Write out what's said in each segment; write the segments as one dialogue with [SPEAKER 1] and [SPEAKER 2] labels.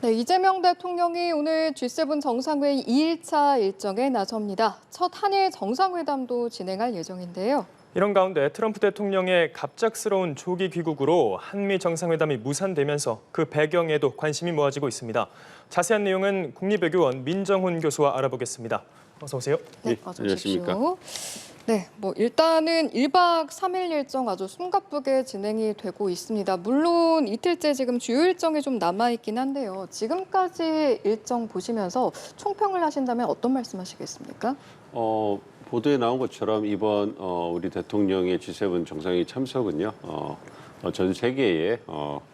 [SPEAKER 1] 네, 이재명 대통령이 오늘 G7 정상회의 2일차 일정에 나섭니다. 첫 한일 정상회담도 진행할 예정인데요.
[SPEAKER 2] 이런 가운데 트럼프 대통령의 갑작스러운 조기 귀국으로 한미 정상회담이 무산되면서 그 배경에도 관심이 모아지고 있습니다. 자세한 내용은 국립외교원 민정훈 교수와 알아보겠습니다. 어서 오세요.
[SPEAKER 1] 네, 어서 오십시오. 네, 일단은 1박 3일 일정 아주 숨가쁘게 진행이 되고 있습니다. 물론 이틀째 지금 주요 일정이 좀 남아있긴 한데요. 지금까지 일정 보시면서 총평을 하신다면 어떤 말씀하시겠습니까?
[SPEAKER 3] 보도에 나온 것처럼 이번 우리 대통령의 G7 정상회의 참석은요, 전 세계에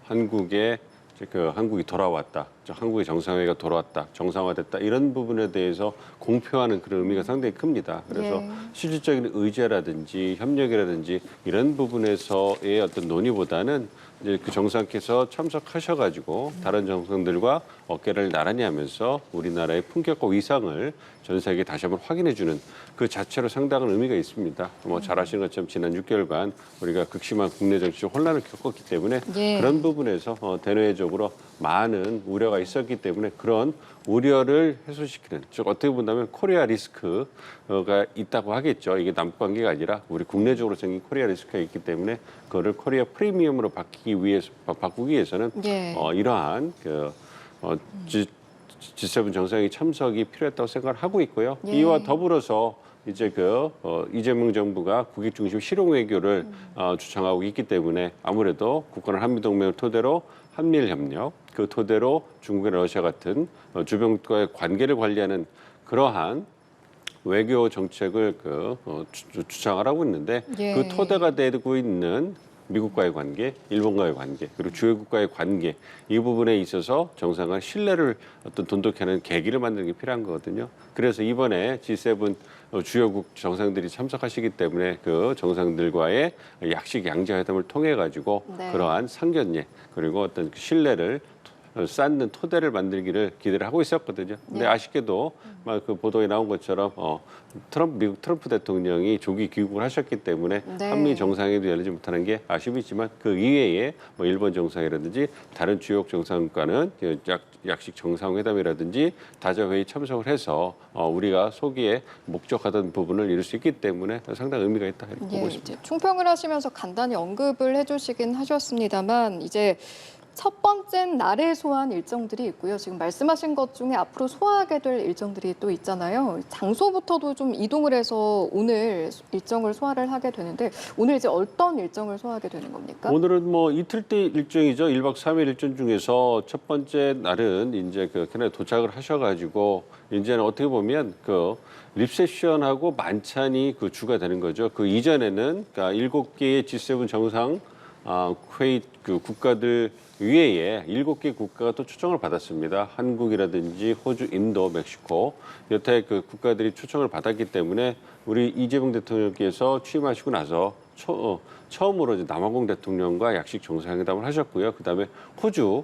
[SPEAKER 3] 한국이 돌아왔다, 한국의 정상회의가 돌아왔다, 정상화됐다 이런 부분에 대해서 공표하는 그런 의미가 상당히 큽니다. 그래서 실질적인 의제라든지 협력이라든지 이런 부분에서의 어떤 논의보다는 이제 그 정상께서 참석하셔가지고 다른 정상들과 어깨를 나란히 하면서 우리나라의 품격과 위상을 전 세계에 다시 한번 확인해주는 그 자체로 상당한 의미가 있습니다. 잘 아시는 것처럼 지난 6개월간 우리가 극심한 국내 정치 혼란을 겪었기 때문에 그런 부분에서 대내적으로 많은 우려가 있었기 때문에 그런 우려를 해소시키는, 즉 어떻게 본다면 코리아 리스크가 있다고 하겠죠. 이게 남북 관계가 아니라 우리 국내적으로 생긴 코리아 리스크가 있기 때문에 그거를 코리아 프리미엄으로 바꾸기 위해서는 이러한 G7 정상회의 참석이 필요했다고 생각을 하고 있고요. 이와 더불어서 이제 이재명 정부가 국익 중심 실용 외교를 주창하고 있기 때문에 아무래도 국가는 한미동맹을 토대로 한미일 협력, 그 토대로 중국이나 러시아 같은 주변국과의 관계를 관리하는 그러한 외교 정책을 주창을 하고 있는데 그 토대가 되고 있는 미국과의 관계, 일본과의 관계, 그리고 주요국과의 관계 이 부분에 있어서 정상 간 신뢰를 돈독히 하는 계기를 만드는 게 필요한 거거든요. 그래서 이번에 G7 주요국 정상들이 참석하시기 때문에 그 정상들과의 약식 양자회담을 통해 가지고 그러한 상견례 그리고 어떤 신뢰를 쌓는 토대를 만들기를 기대를 하고 있었거든요. 근데 아쉽게도 그 보도에 나온 것처럼 미국 트럼프 대통령이 조기 귀국을 하셨기 때문에 한미 정상회의도 열리지 못하는 게 아쉽지만 그 이외에 일본 정상이라든지 다른 주요 정상과는 약식 정상회담이라든지 다자회의 참석을 해서 우리가 소기에 목적하던 부분을 이룰 수 있기 때문에 상당히 의미가 있다 이렇게 보고 있습니다.
[SPEAKER 1] 총평을 하시면서 간단히 언급을 해주시긴 하셨습니다만 이제 첫 번째는 날에 소화한 일정들이 있고요. 지금 말씀하신 것 중에 앞으로 소화하게 될 일정들이 또 있잖아요. 장소부터도 좀 이동을 해서 오늘 일정을 소화를 하게 되는데 오늘 이제 어떤 일정을 소화하게 되는 겁니까?
[SPEAKER 3] 오늘은 이틀째 일정이죠. 1박 3일 일정 중에서 첫 번째 날은 이제 캐나다에 도착을 하셔가지고 이제는 어떻게 보면 리셉션하고 만찬이 주가 되는 거죠. 그 이전에는 그러니까 7개의 G7 정상 회의 국가들 위에 7개 국가가 또 초청을 받았습니다. 한국이라든지 호주, 인도, 멕시코 여태 국가들이 초청을 받았기 때문에 우리 이재명 대통령께서 취임하시고 나서 처음으로 이제 남아공 대통령과 약식 정상회담을 하셨고요. 그다음에 호주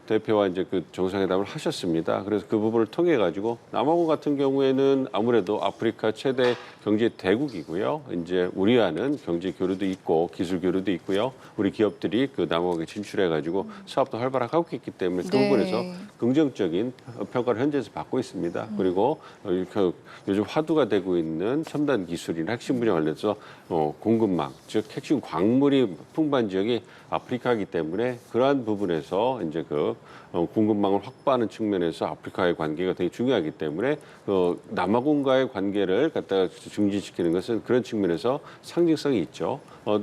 [SPEAKER 3] 대표와 이제 정상회담을 하셨습니다. 그래서 그 부분을 통해 가지고 남아공 같은 경우에는 아무래도 아프리카 최대 경제 대국이고요. 이제 우리와는 경제 교류도 있고 기술 교류도 있고요. 우리 기업들이 남아공에 진출해 가지고 사업도 활발하게 하고 있기 때문에 그 부분에서 긍정적인 평가를 현재에서 받고 있습니다. 그리고 요즘 화두가 되고 있는 첨단 기술이나 핵심 분야 관련해서 공급망, 즉 핵심 광물이 풍부한 지역이 아프리카이기 때문에 그러한 부분에서 이제 공급망을 확보하는 측면에서 아프리카의 관계가 되게 중요하기 때문에 남아공과의 관계를 갖다가 증진시키는 것은 그런 측면에서 상징성이 있죠.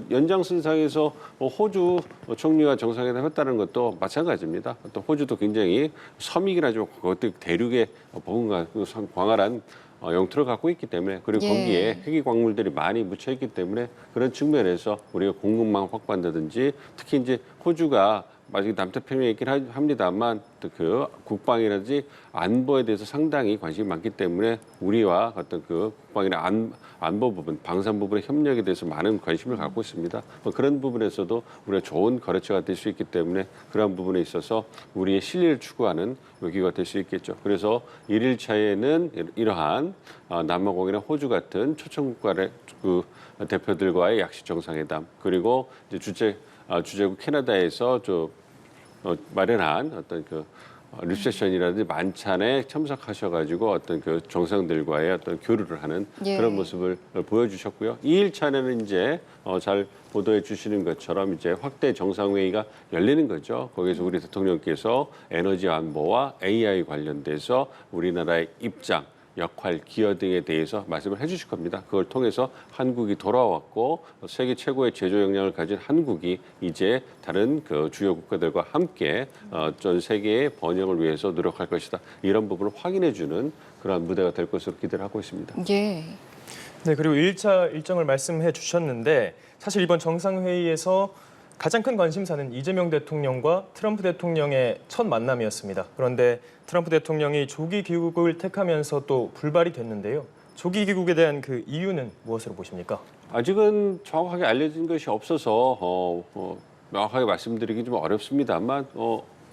[SPEAKER 3] 연장선상에서 호주 총리와 정상회담 했다는 것도 마찬가지입니다. 또 호주도 굉장히 섬이긴 하지만 그것도 대륙의 버금가 광활한 영토를 갖고 있기 때문에 그리고 거기에 핵의 광물들이 많이 묻혀 있기 때문에 그런 측면에서 우리가 공급망 확보한다든지 특히 이제 호주가 아직 남태평양에 있긴 합니다만 국방이라든지 안보에 대해서 상당히 관심이 많기 때문에 우리와 어떤 국방이나 안보 부분, 방산 부분의 협력에 대해서 많은 관심을 갖고 있습니다. 그런 부분에서도 우리가 좋은 거래처가 될 수 있기 때문에 그런 부분에 있어서 우리의 실리를 추구하는 외교가 될 수 있겠죠. 그래서 1일차에는 이러한 남아공이나 호주 같은 초청국가의 대표들과의 약식 정상회담 그리고 이제 주재국 캐나다에서 마련한 어떤 그 리셉션이라든지 만찬에 참석하셔가지고 어떤 그 정상들과의 어떤 교류를 하는
[SPEAKER 1] 예.
[SPEAKER 3] 그런 모습을 보여주셨고요. 2일차는 이제 잘 보도해 주시는 것처럼 이제 확대 정상회의가 열리는 거죠. 거기서 우리 대통령께서 에너지 안보와 AI 관련돼서 우리나라의 입장, 역할, 기여 등에 대해서 말씀을 해주실 겁니다. 그걸 통해서 한국이 돌아왔고 세계 최고의 제조 역량을 가진 한국이 이제 다른 그 주요 국가들과 함께 전 세계의 번영을 위해서 노력할 것이다. 이런 부분을 확인해주는 그런 무대가 될 것으로 기대를 하고 있습니다.
[SPEAKER 1] 예.
[SPEAKER 2] 네, 그리고 1차 일정을 말씀해 주셨는데 사실 이번 정상회의에서 가장 큰 관심사는 이재명 대통령과 트럼프 대통령의 첫 만남이었습니다. 그런데 트럼프 대통령이 조기 귀국을 택하면서 또 불발이 됐는데요. 조기 귀국에 대한 그 이유는 무엇으로 보십니까?
[SPEAKER 3] 아직은 정확하게 알려진 것이 없어서 명확하게 말씀드리기 좀 어렵습니다만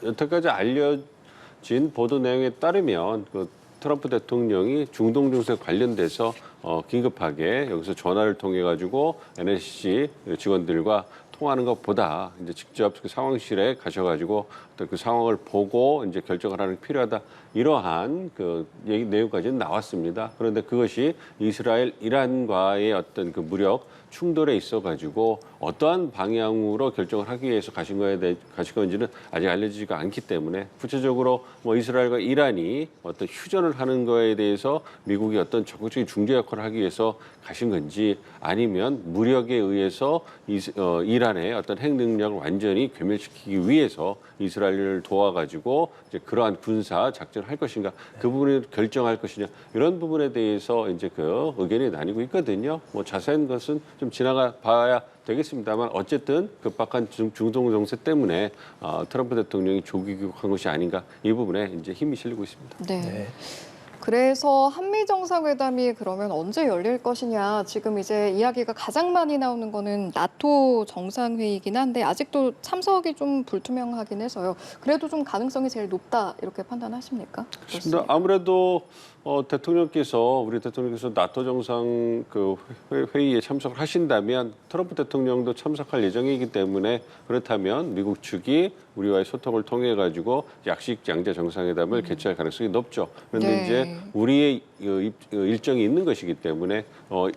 [SPEAKER 3] 여태까지 알려진 보도 내용에 따르면 그 트럼프 대통령이 중동情勢 관련돼서 긴급하게 여기서 전화를 통해 가지고 NSC 직원들과 통하는 것보다 이제 직접 그 상황실에 가셔가지고 어떤 그 상황을 보고 이제 결정을 하는 게 필요하다. 이러한 그 얘기 내용까지는 나왔습니다. 그런데 그것이 이스라엘, 이란과의 어떤 그 무력 충돌에 있어가지고 어떠한 방향으로 결정을 하기 위해서 가신 건지는 아직 알려지지가 않기 때문에 구체적으로 뭐 이스라엘과 이란이 어떤 휴전을 하는 거에 대해서 미국이 어떤 적극적인 중재 역할을 하기 위해서 가신 건지 아니면 무력에 의해서 이란의 어떤 핵 능력을 완전히 괴멸시키기 위해서 이스라엘을 도와가지고 이제 그러한 군사 작전을 할 것인가 그 부분을 결정할 것이냐 이런 부분에 대해서 이제 그 의견이 나뉘고 있거든요. 뭐 자세한 것은 좀 지나가 봐야 되겠습니다만 어쨌든 급박한 중동 정세 때문에 트럼프 대통령이 조기 귀국한 것이 아닌가 이 부분에 이제 힘이 실리고 있습니다.
[SPEAKER 1] 네.
[SPEAKER 2] 네.
[SPEAKER 1] 그래서 한미 정상회담이 그러면 언제 열릴 것이냐. 지금 이제 이야기가 가장 많이 나오는 거는 나토 정상회의이긴 한데 아직도 참석이 좀 불투명하긴 해서요. 그래도 좀 가능성이 제일 높다 이렇게 판단하십니까?
[SPEAKER 3] 그렇습니다. 아무래도 우리 대통령께서 나토 정상 그 회의에 참석을 하신다면 트럼프 대통령도 참석할 예정이기 때문에 그렇다면 미국 측이 우리와의 소통을 통해 가지고 약식 양자 정상회담을 개최할 가능성이 높죠. 그런데
[SPEAKER 1] 네.
[SPEAKER 3] 이제 우리의 일정이 있는 것이기 때문에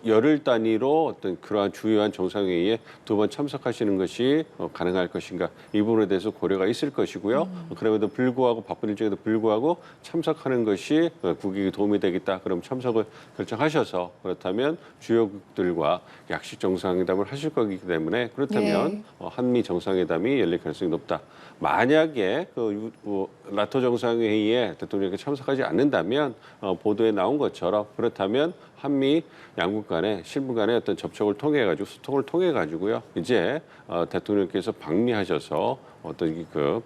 [SPEAKER 3] 열흘 단위로 어떤 그러한 주요한 정상회의에 두 번 참석하시는 것이 가능할 것인가 이 부분에 대해서 고려가 있을 것이고요. 그럼에도 불구하고 바쁜 일정에도 불구하고 참석하는 것이 국익에 도움이 되겠다. 그럼 참석을 결정하셔서 그렇다면 주요국들과 약식 정상회담을 하실 거기 때문에 그렇다면 한미 정상회담이 열릴 가능성이 높다. 만약에 나토 정상회의에 대통령이 참석하지 않는다면 보도에 나온 것처럼 그렇다면 한미 양국 간의 실무 간의 어떤 접촉을 통해 가지고 소통을 통해 가지고요. 이제 대통령께서 방미하셔서 어떤 그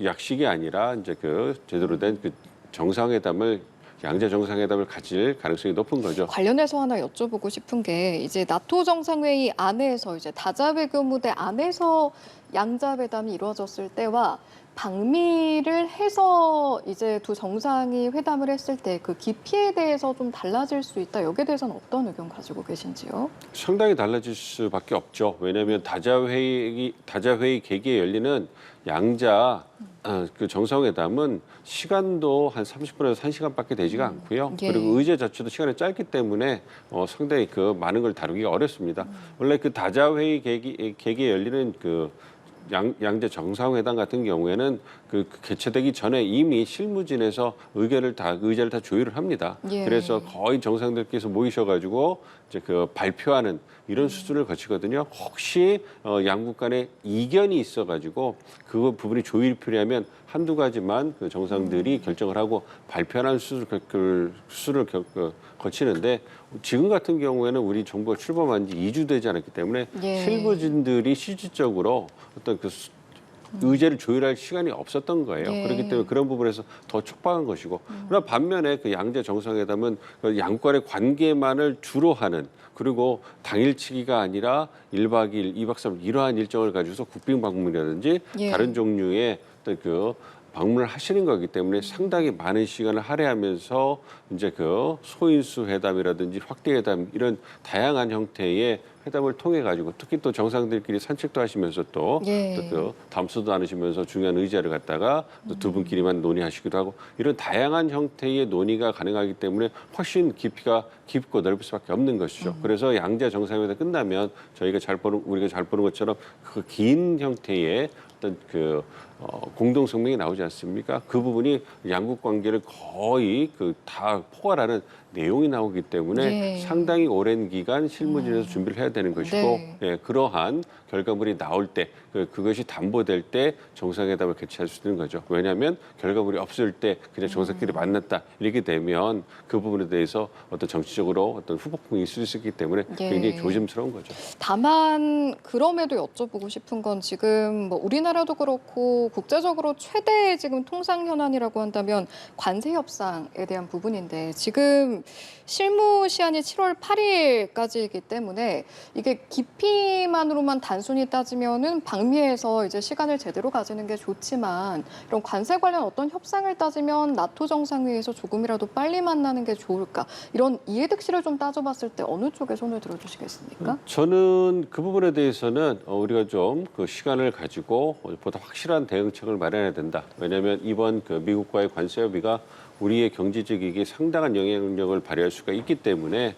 [SPEAKER 3] 약식이 아니라 이제 그 제대로 된 그 정상회담을 양자 정상회담을 가질 가능성이 높은 거죠.
[SPEAKER 1] 관련해서 하나 여쭤보고 싶은 게 이제 나토 정상회의 안에서 이제 다자 외교 무대 안에서 양자 회담이 이루어졌을 때와 방미를 해서 이제 두 정상이 회담을 했을 때 그 깊이에 대해서 좀 달라질 수 있다. 여기에 대해서는 어떤 의견 가지고 계신지요?
[SPEAKER 3] 상당히 달라질 수밖에 없죠. 왜냐하면 다자회의 계기에 열리는 양자 그 정상회담은 시간도 한 30분에서 1시간밖에 되지가 않고요.
[SPEAKER 1] 예.
[SPEAKER 3] 그리고 의제 자체도 시간이 짧기 때문에 상당히 그 많은 걸 다루기가 어렵습니다. 원래 그 다자회의 계기에 열리는 그 양자 정상회담 같은 경우에는 그 개최되기 전에 이미 실무진에서 의제를 다 조율을 합니다.
[SPEAKER 1] 예.
[SPEAKER 3] 그래서 거의 정상들께서 모이셔가지고 이제 그 발표하는 이런 수준을 거치거든요. 혹시 양국 간에 이견이 있어가지고 그 부분이 조율이 필요하면 한두 가지만 그 정상들이 결정을 하고 발표하는 수술을 거치는데 지금 같은 경우에는 우리 정부가 출범한 지 2주 되지 않았기 때문에
[SPEAKER 1] 예.
[SPEAKER 3] 실무진들이 실질적으로 어떤 그 의제를 조율할 시간이 없었던 거예요.
[SPEAKER 1] 예.
[SPEAKER 3] 그렇기 때문에 그런 부분에서 더 촉박한 것이고. 그러나 반면에 그 양자 정상회담은 그 양국 간의 관계만을 주로 하는 그리고 당일치기가 아니라 1박 2일, 2박 3일 이러한 일정을 가지고서 국빈 방문이라든지
[SPEAKER 1] 예.
[SPEAKER 3] 다른 종류의 어떤 그 방문을 하시는 거기 때문에 상당히 많은 시간을 할애하면서 이제 그 소인수 회담이라든지 확대 회담 이런 다양한 형태의 회담을 통해 가지고 특히 또 정상들끼리 산책도 하시면서 또
[SPEAKER 1] 예.
[SPEAKER 3] 그 담소도 나누시면서 중요한 의제를 갖다가 두 분끼리만 논의하시기도 하고 이런 다양한 형태의 논의가 가능하기 때문에 훨씬 깊이가 깊고 넓을 수밖에 없는 것이죠. 그래서 양자 정상회담 끝나면 우리가 잘 보는 것처럼 그 긴 형태의 어떤 그 공동 성명이 나오지 않습니까? 그 부분이 양국 관계를 거의 그 다 포괄하는 내용이 나오기 때문에
[SPEAKER 1] 예.
[SPEAKER 3] 상당히 오랜 기간 실무진에서 준비를 해야 되는 것이고
[SPEAKER 1] 네.
[SPEAKER 3] 예, 그러한 결과물이 나올 때 그것이 담보될 때 정상회담을 개최할 수 있는 거죠. 왜냐하면 결과물이 없을 때 그냥 정상끼리 만났다 이렇게 되면 그 부분에 대해서 어떤 정치적으로 어떤 후폭풍이 있을 수 있기 때문에
[SPEAKER 1] 예.
[SPEAKER 3] 굉장히 조심스러운 거죠.
[SPEAKER 1] 다만 그럼에도 여쭤보고 싶은 건 지금 뭐 우리나라도 그렇고 국제적으로 최대의 지금 통상 현안이라고 한다면 관세 협상에 대한 부분인데 지금 실무 시한이 7월 8일까지이기 때문에 이게 깊이만으로만 단순히 따지면은 방미에서 이제 시간을 제대로 가지는 게 좋지만 이런 관세 관련 어떤 협상을 따지면 나토 정상회의에서 조금이라도 빨리 만나는 게 좋을까 이런 이해득실을 좀 따져봤을 때 어느 쪽에 손을 들어주시겠습니까?
[SPEAKER 3] 저는 그 부분에 대해서는 우리가 좀 그 시간을 가지고 보다 확실한 대응책을 마련해야 된다. 왜냐하면 이번 그 미국과의 관세 협의가 우리의 경제적 이익에 상당한 영향력을 발휘할 수가 있기 때문에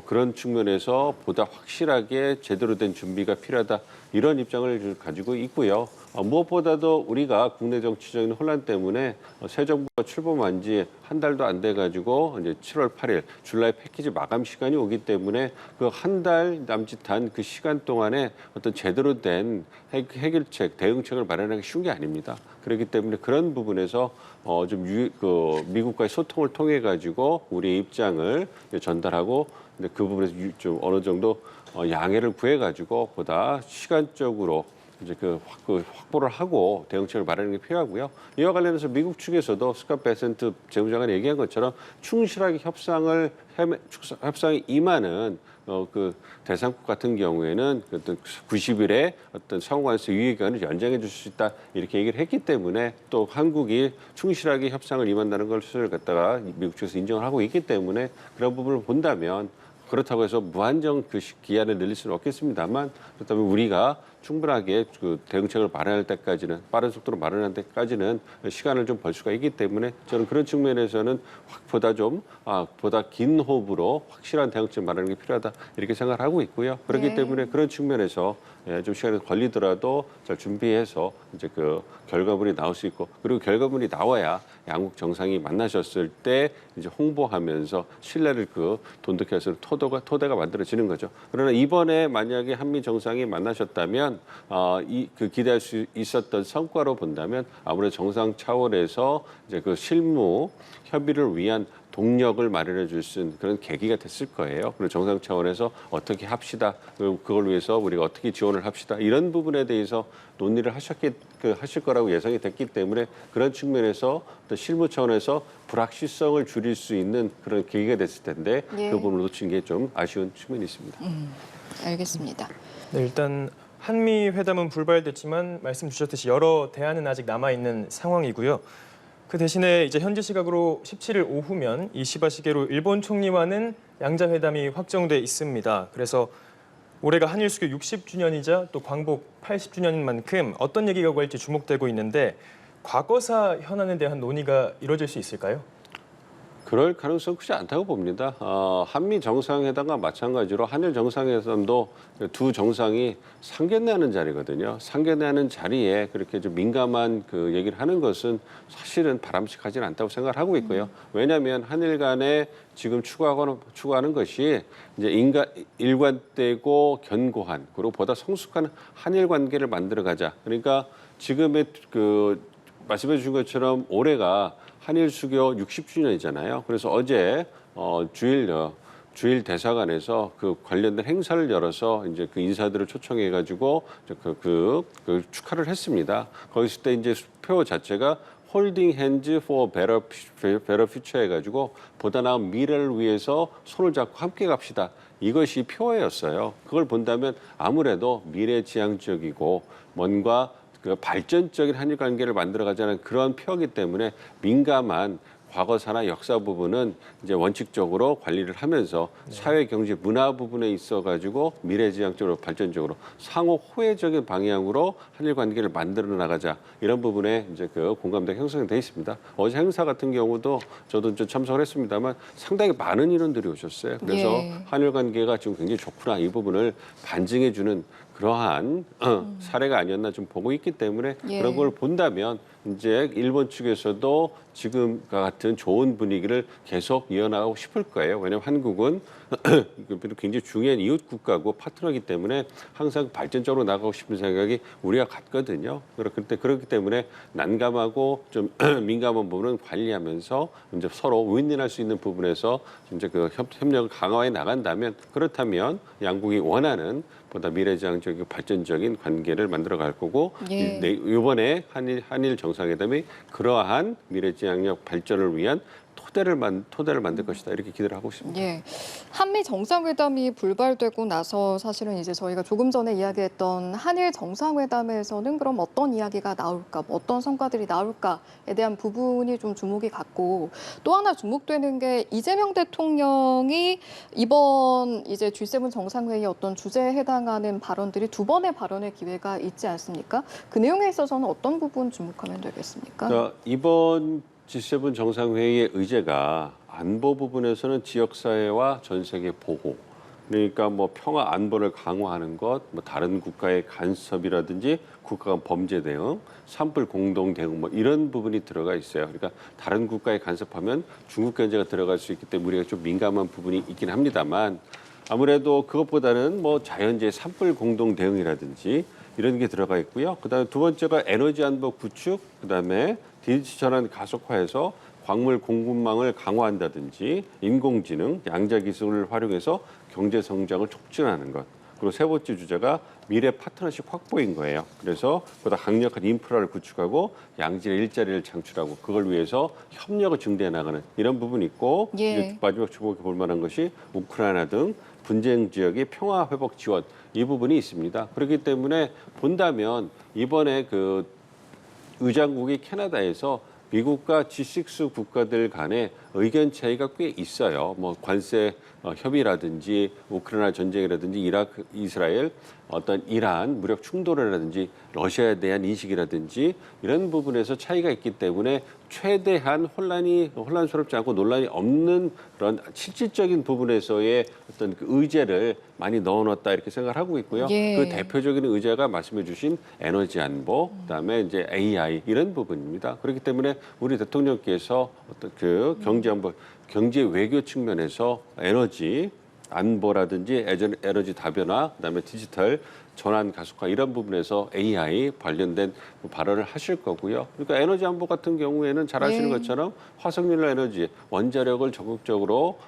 [SPEAKER 3] 그런 측면에서 보다 확실하게 제대로 된 준비가 필요하다. 이런 입장을 가지고 있고요. 무엇보다도 우리가 국내 정치적인 혼란 때문에 새 정부가 출범한 지 한 달도 안 돼 가지고 이제 7월 8일 줄라이 패키지 마감 시간이 오기 때문에 그 한 달 남짓한 그 시간 동안에 어떤 제대로 된 해결책, 대응책을 마련하기 쉬운 게 아닙니다. 그렇기 때문에 그런 부분에서 미국과의 소통을 통해 가지고 우리의 입장을 전달하고 근데 그 부분에서 좀 어느 정도 양해를 구해 가지고 보다 시간적으로 이제 확보를 하고 대응책을 마련하는 게 필요하고요. 이와 관련해서 미국 측에서도 스캇 베센트 재무장관이 얘기한 것처럼 충실하게 협상에 임하는 그 대상국 같은 경우에는 어떤 90일의 어떤 상호관세 유예기간을 연장해 줄 수 있다 이렇게 얘기를 했기 때문에 또 한국이 충실하게 협상을 임한다는 것을 갖다가 미국 측에서 인정을 하고 있기 때문에 그런 부분을 본다면 그렇다고 해서 무한정 그 기한을 늘릴 수는 없겠습니다만 그렇다면 우리가 충분하게 그 대응책을 마련할 때까지는 빠른 속도로 마련할 때까지는 시간을 좀 벌 수가 있기 때문에 저는 그런 측면에서는 보다 긴 호흡으로 확실한 대응책 마련하는 게 필요하다 이렇게 생각을 하고 있고요. 그렇기
[SPEAKER 1] 네.
[SPEAKER 3] 때문에 그런 측면에서 좀 시간이 걸리더라도 잘 준비해서 이제 그 결과물이 나올 수 있고 그리고 결과물이 나와야 양국 정상이 만나셨을 때 이제 홍보하면서 신뢰를 돈독히 할 수 있는 토대가 만들어지는 거죠. 그러나 이번에 만약에 한미 정상이 만나셨다면 기대할 수 있었던 성과로 본다면 아무래도 정상 차원에서 이제 그 실무 협의를 위한 동력을 마련해 줄 수 있는 그런 계기가 됐을 거예요. 그리고 정상 차원에서 어떻게 합시다. 그걸 위해서 우리가 어떻게 지원을 합시다. 이런 부분에 대해서 논의를 하실 거라고 예상이 됐기 때문에 그런 측면에서 또 실무 차원에서 불확실성을 줄일 수 있는 그런 계기가 됐을 텐데
[SPEAKER 1] 예.
[SPEAKER 3] 그 부분을 놓친 게 좀 아쉬운 측면이 있습니다.
[SPEAKER 1] 알겠습니다.
[SPEAKER 2] 네, 일단 한미 회담은 불발됐지만 말씀 주셨듯이 여러 대안은 아직 남아 있는 상황이고요. 그 대신에 이제 현지 시각으로 17일 오후면 이시바 시게루 일본 총리와는 양자 회담이 확정돼 있습니다. 그래서 올해가 한일 수교 60주년이자 또 광복 80주년인 만큼 어떤 얘기가 오갈지 주목되고 있는데 과거사 현안에 대한 논의가 이루어질 수 있을까요?
[SPEAKER 3] 그럴 가능성 크지 않다고 봅니다. 한미 정상회담과 마찬가지로 한일 정상회담도 두 정상이 상견례하는 자리거든요. 상견례하는 자리에 그렇게 좀 민감한 그 얘기를 하는 것은 사실은 바람직하지는 않다고 생각을 하고 있고요. 왜냐하면 한일 간에 지금 추구하는 것이 이제 일관되고 견고한 그리고 보다 성숙한 한일 관계를 만들어가자. 그러니까 지금의 말씀해 주신 것처럼 올해가 한일 수교 60주년이잖아요. 그래서 어제 주일 대사관에서 그 관련된 행사를 열어서 이제 그 인사들을 초청해 가지고 축하를 했습니다. 거기서 때 이제 표 자체가 Holding Hands for Better Future 해가지고 보다 나은 미래를 위해서 손을 잡고 함께 갑시다. 이것이 표어였어요. 그걸 본다면 아무래도 미래지향적이고 뭔가 그 발전적인 한일 관계를 만들어가자는 그런 표이기 때문에 민감한 과거사나 역사 부분은 이제 원칙적으로 관리를 하면서 사회, 경제, 문화 부분에 있어가지고 미래지향적으로 발전적으로 상호 호혜적인 방향으로 한일 관계를 만들어 나가자 이런 부분에 이제 그 공감대가 형성이 돼 있습니다. 어제 행사 같은 경우도 저도 좀 참석을 했습니다만 상당히 많은 인원들이 오셨어요. 그래서
[SPEAKER 1] 예.
[SPEAKER 3] 한일 관계가 지금 굉장히 좋구나 이 부분을 반증해주는 그러한 사례가 아니었나 좀 보고 있기 때문에
[SPEAKER 1] 예.
[SPEAKER 3] 그런 걸 본다면 이제 일본 측에서도 지금과 같은 좋은 분위기를 계속 이어나가고 싶을 거예요. 왜냐하면 한국은 굉장히 중요한 이웃 국가고 파트너이기 때문에 항상 발전적으로 나가고 싶은 생각이 우리가 같거든요. 그렇기 때문에 난감하고 좀 민감한 부분은 관리하면서 이제 서로 윈윈할 수 있는 부분에서 이제 그 협력을 강화해 나간다면 그렇다면 양국이 원하는 보다 미래지향적이고 발전적인 관계를 만들어갈 거고
[SPEAKER 1] 예.
[SPEAKER 3] 이번에 한일 정상회담이 그러한 미래지향적 발전을 위한 토대를 만들 것이다 이렇게 기대를 하고 있습니다.
[SPEAKER 1] 예. 한미 정상회담이 불발되고 나서 사실은 이제 저희가 조금 전에 이야기했던 한일 정상회담에서는 그럼 어떤 이야기가 나올까, 뭐 어떤 성과들이 나올까에 대한 부분이 좀 주목이 갔고 또 하나 주목되는 게 이재명 대통령이 이번 이제 G7 정상회의 어떤 주제에 해당하는 발언들이 두 번의 발언의 기회가 있지 않습니까? 그 내용에 있어서는 어떤 부분 주목하면 되겠습니까?
[SPEAKER 3] 자, 이번 G7 정상회의의 의제가 안보 부분에서는 지역사회와 전 세계 보호, 그러니까 뭐 평화 안보를 강화하는 것, 뭐 다른 국가의 간섭이라든지 국가 간 범죄 대응, 산불 공동 대응 뭐 이런 부분이 들어가 있어요. 그러니까 다른 국가에 간섭하면 중국 견제가 들어갈 수 있기 때문에 우리가 좀 민감한 부분이 있긴 합니다만 아무래도 그것보다는 뭐 자연재해 산불 공동 대응이라든지 이런 게 들어가 있고요. 그다음에 두 번째가 에너지 안보 구축, 그다음에 디지털 전환 가속화해서 광물 공급망을 강화한다든지 인공지능, 양자 기술을 활용해서 경제 성장을 촉진하는 것. 그리고 세 번째 주제가 미래 파트너십 확보인 거예요. 그래서 보다 강력한 인프라를 구축하고 양질의 일자리를 창출하고 그걸 위해서 협력을 증대해 나가는 이런 부분이 있고
[SPEAKER 1] 예.
[SPEAKER 3] 이제 마지막 주목해 볼 만한 것이 우크라이나 등 분쟁 지역의 평화 회복 지원 이 부분이 있습니다. 그렇기 때문에 본다면 이번에 그 의장국이 캐나다에서 미국과 G6 국가들 간에 의견 차이가 꽤 있어요. 뭐 관세 협의라든지 우크라이나 전쟁이라든지 이라크, 이스라엘, 어떤 이란 무력 충돌이라든지 러시아에 대한 인식이라든지 이런 부분에서 차이가 있기 때문에 최대한 혼란스럽지 않고 논란이 없는 그런 실질적인 부분에서의 어떤 그 의제를 많이 넣어놨다 이렇게 생각을 하고 있고요.
[SPEAKER 1] 예.
[SPEAKER 3] 그 대표적인 의제가 말씀해주신 에너지 안보, 그다음에 이제 AI 이런 부분입니다. 그렇기 때문에 우리 대통령께서 어떤 그 경제 안보, 경제 외교 측면에서 에너지 안보라든지 에너지 다변화, 그다음에 디지털 전환 가속화 이런 부분에서 AI 관련된 발언을 하실 거고요. 그러니까 에너지 안보 같은 경우에는 잘 아시는
[SPEAKER 1] 예.
[SPEAKER 3] 것처럼 화석연료 에너지, 원자력을 적극적으로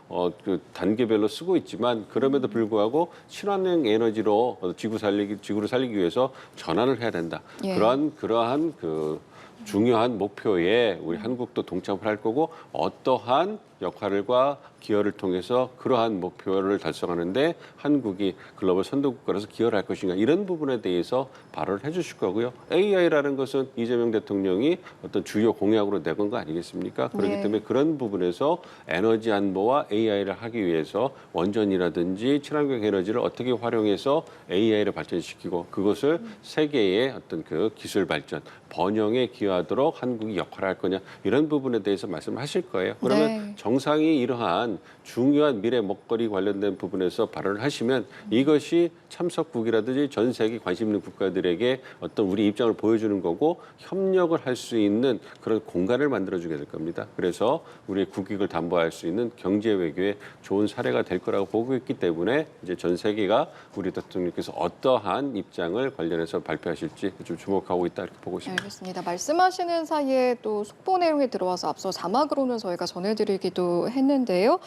[SPEAKER 3] 그 단계별로 쓰고 있지만 그럼에도 불구하고 친환경 에너지로 지구를 살리기 위해서 전환을 해야 된다.
[SPEAKER 1] 예.
[SPEAKER 3] 그러한 그 중요한 목표에 우리 한국도 동참을 할 거고 어떠한 역할과 기여를 통해서 그러한 목표를 달성하는데 한국이 글로벌 선도국가로서 기여를 할 것인가 이런 부분에 대해서 발언을 해주실 거고요. AI라는 것은 이재명 대통령이 어떤 주요 공약으로 내건 거 아니겠습니까? 그렇기
[SPEAKER 1] 네.
[SPEAKER 3] 때문에 그런 부분에서 에너지 안보와 AI를 하기 위해서 원전이라든지 친환경 에너지를 어떻게 활용해서 AI를 발전시키고 그것을 세계의 어떤 그 기술 발전, 번영에 기여하도록 한국이 역할을 할 거냐 이런 부분에 대해서 말씀하실 거예요. 그러면
[SPEAKER 1] 네.
[SPEAKER 3] 정상이 이러한 중요한 미래 먹거리 관련된 부분에서 발언을 하시면 이것이 참석국이라든지 전 세계 관심 있는 국가들에게 어떤 우리 입장을 보여주는 거고 협력을 할 수 있는 그런 공간을 만들어주게 될 겁니다. 그래서 우리의 국익을 담보할 수 있는 경제 외교의 좋은 사례가 될 거라고 보고 있기 때문에 이제 전 세계가 우리 대통령께서 어떠한 입장을 관련해서 발표하실지 좀 주목하고 있다 이렇게 보고 있습니다.
[SPEAKER 1] 알겠습니다. 말씀하시는 사이에 또 속보 내용이 들어와서 앞서 자막으로는 저희가 전해드리기도 했는데요.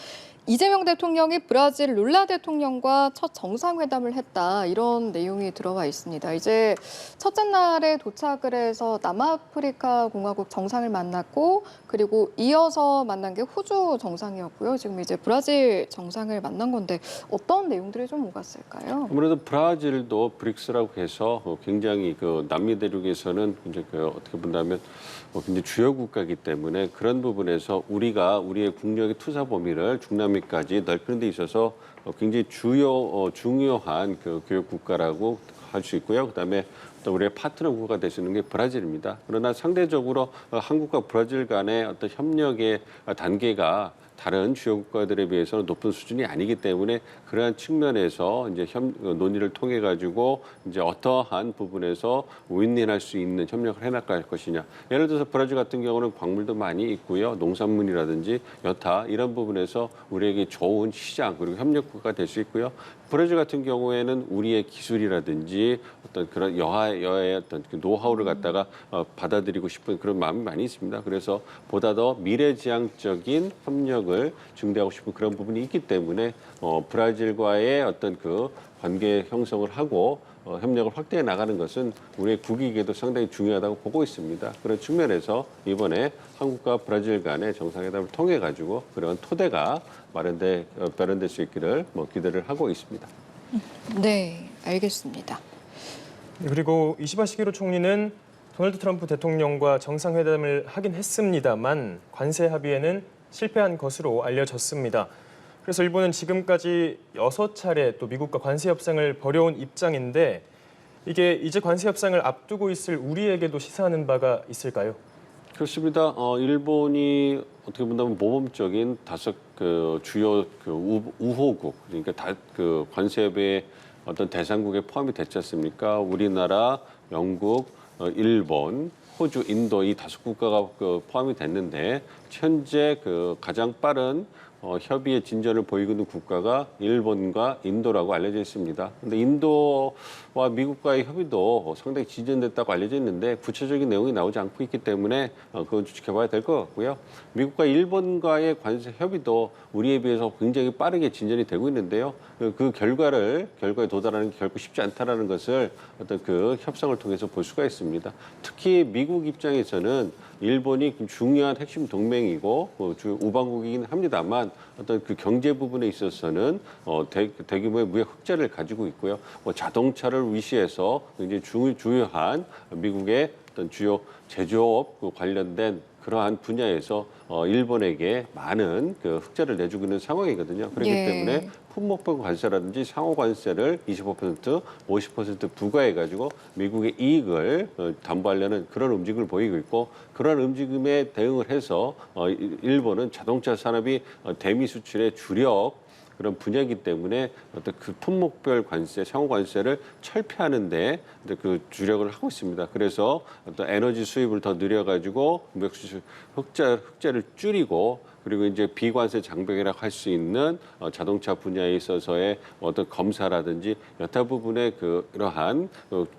[SPEAKER 1] 이재명 대통령이 브라질 룰라 대통령과 첫 정상회담을 했다 이런 내용이 들어와 있습니다. 이제 첫째 날에 도착을 해서 남아프리카 공화국 정상을 만났고 그리고 이어서 만난 게 호주 정상이었고요. 지금 이제 브라질 정상을 만난 건데 어떤 내용들이 좀 오갔을까요?
[SPEAKER 3] 아무래도 브라질도 브릭스라고 해서 굉장히 그 남미 대륙에서는 이제 그 어떻게 본다면 굉장히 주요 국가이기 때문에 그런 부분에서 우리가 우리의 국력의 투사 범위를 중남미까지 넓히는 데 있어서 굉장히 중요한 그 교역 국가라고 할 수 있고요. 그다음에 또 우리의 파트너 국가가 될 수 있는 게 브라질입니다. 그러나 상대적으로 한국과 브라질 간의 어떤 협력의 단계가 다른 주요 국가들에 비해서는 높은 수준이 아니기 때문에 그러한 측면에서 이제 논의를 통해 가지고 이제 어떠한 부분에서 윈윈할 수 있는 협력을 해나갈 것이냐. 예를 들어서 브라질 같은 경우는 광물도 많이 있고요, 농산물이라든지 여타 이런 부분에서 우리에게 좋은 시장 그리고 협력국가 될 수 있고요. 브라질 같은 경우에는 우리의 기술이라든지 어떤 그런 여하의 어떤 그 노하우를 갖다가 받아들이고 싶은 그런 마음이 많이 있습니다. 그래서 보다 더 미래지향적인 협력을 증대하고 싶은 그런 부분이 있기 때문에 브라질과의 어떤 그 관계 형성을 하고 협력을 확대해 나가는 것은 우리의 국익에도 상당히 중요하다고 보고 있습니다. 그런 측면에서 이번에 한국과 브라질 간의 정상회담을 통해 가지고 그런 토대가 마련될 수 있기를 기대를 하고 있습니다.
[SPEAKER 1] 네, 알겠습니다.
[SPEAKER 2] 그리고 이시바 시게루 총리는 도널드 트럼프 대통령과 정상회담을 하긴 했습니다만 관세 합의에는 실패한 것으로 알려졌습니다. 그래서 일본은 지금까지 6차례 또 미국과 관세 협상을 벌여온 입장인데 이게 이제 관세 협상을 앞두고 있을 우리에게도 시사하는 바가 있을까요?
[SPEAKER 3] 그렇습니다. 일본이 어떻게 본다면 모범적인 다섯 그 주요 우호국 그러니까 그 관세협의 어떤 대상국에 포함이 됐지 않습니까? 우리나라, 영국, 일본, 호주, 인도 이 다섯 국가가 포함이 됐는데 현재 그 가장 빠른 협의의 진전을 보이고 있는 국가가 일본과 인도라고 알려져 있습니다. 그런데 인도와 미국과의 협의도 상당히 진전됐다고 알려져 있는데 구체적인 내용이 나오지 않고 있기 때문에 그건 지켜봐야 될 것 같고요. 미국과 일본과의 관세 협의도 우리에 비해서 굉장히 빠르게 진전이 되고 있는데요. 그 결과에 도달하는 게 결코 쉽지 않다라는 것을 어떤 그 협상을 통해서 볼 수가 있습니다. 특히 미국 입장에서는 일본이 중요한 핵심 동맹이고 우방국이긴 합니다만 어떤 그 경제 부분에 있어서는 대규모의 무역 흑자를 가지고 있고요. 자동차를 위시해서 굉장히 주요한 미국의 어떤 주요 제조업 관련된 그러한 분야에서 일본에게 많은 그 흑자를 내주고 있는 상황이거든요. 그렇기 때문에 품목별 관세라든지 상호 관세를 25%, 50% 부과해가지고 미국의 이익을 담보하려는 그런 움직임을 보이고 있고 그런 움직임에 대응을 해서 일본은 자동차 산업이 대미 수출의 주력 그런 분야이기 때문에 어떤 그 품목별 관세, 상호 관세를 철폐하는데 그 주력을 하고 있습니다. 그래서 어떤 에너지 수입을 더 늘려가지고 무역 수출 흑자를 줄이고 그리고 이제 비관세 장벽이라고 할 수 있는 자동차 분야에 있어서의 어떤 검사라든지 여타 부분의 그러한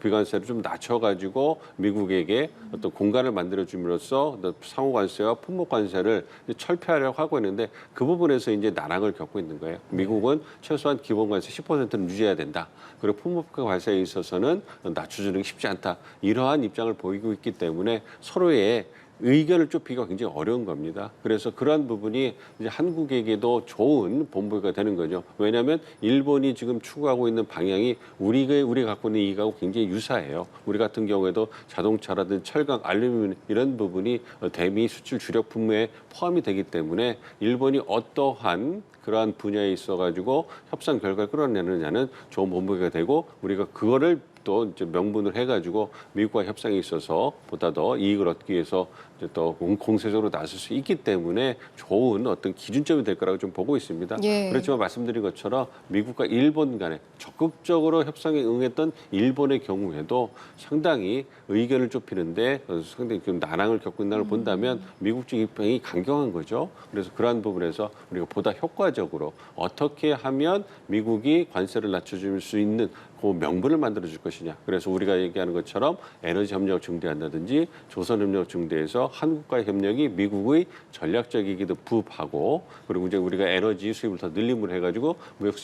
[SPEAKER 3] 비관세를 좀 낮춰가지고 미국에게 어떤 공간을 만들어줌으로써 상호 관세와 품목 관세를 철폐하려고 하고 있는데 그 부분에서 이제 난항을 겪고 있는 거예요. 미국은 최소한 기본 관세 10%는 유지해야 된다. 그리고 품목 관세에 있어서는 낮춰주는 게 쉽지 않다. 이러한 입장을 보이고 있기 때문에 서로의 의견을 좁히기가 굉장히 어려운 겁니다. 그래서 그러한 부분이 이제 한국에게도 좋은 본보기가 되는 거죠. 왜냐하면 일본이 지금 추구하고 있는 방향이 우리가 갖고 있는 이익하고 굉장히 유사해요. 우리 같은 경우에도 자동차라든지 철강, 알루미늄 이런 부분이 대미 수출 주력 품목에 포함이 되기 때문에 일본이 어떠한 그러한 분야에 있어가지고 협상 결과를 끌어내느냐는 좋은 본보기가 되고 우리가 그거를 또 이제 명분을 해가지고 미국과 협상에 있어서 보다 더 이익을 얻기 위해서 이제 또 공세적으로 나설 수 있기 때문에 좋은 어떤 기준점이 될 거라고 좀 보고 있습니다. 그렇지만 말씀드린 것처럼 미국과 일본 간에 적극적으로 협상에 응했던 일본의 경우에도 상당히 의견을 좁히는데 상당히 좀 난항을 겪고 있는 걸 본다면 미국 측 입장이 강경한 거죠. 그래서 그러한 부분에서 우리가 보다 효과적으로 어떻게 하면 미국이 관세를 낮춰줄 수 있는 그 명분을 만들어줄 것이냐. 그래서 우리가 얘기하는 것처럼 에너지 협력을 중대한다든지 조선 협력을 중대해서 한국과의 협력이 미국의 전략적 이익에도 부합하고 그리고 이제 우리가 에너지 수입을 더 늘림을 해가지고 무역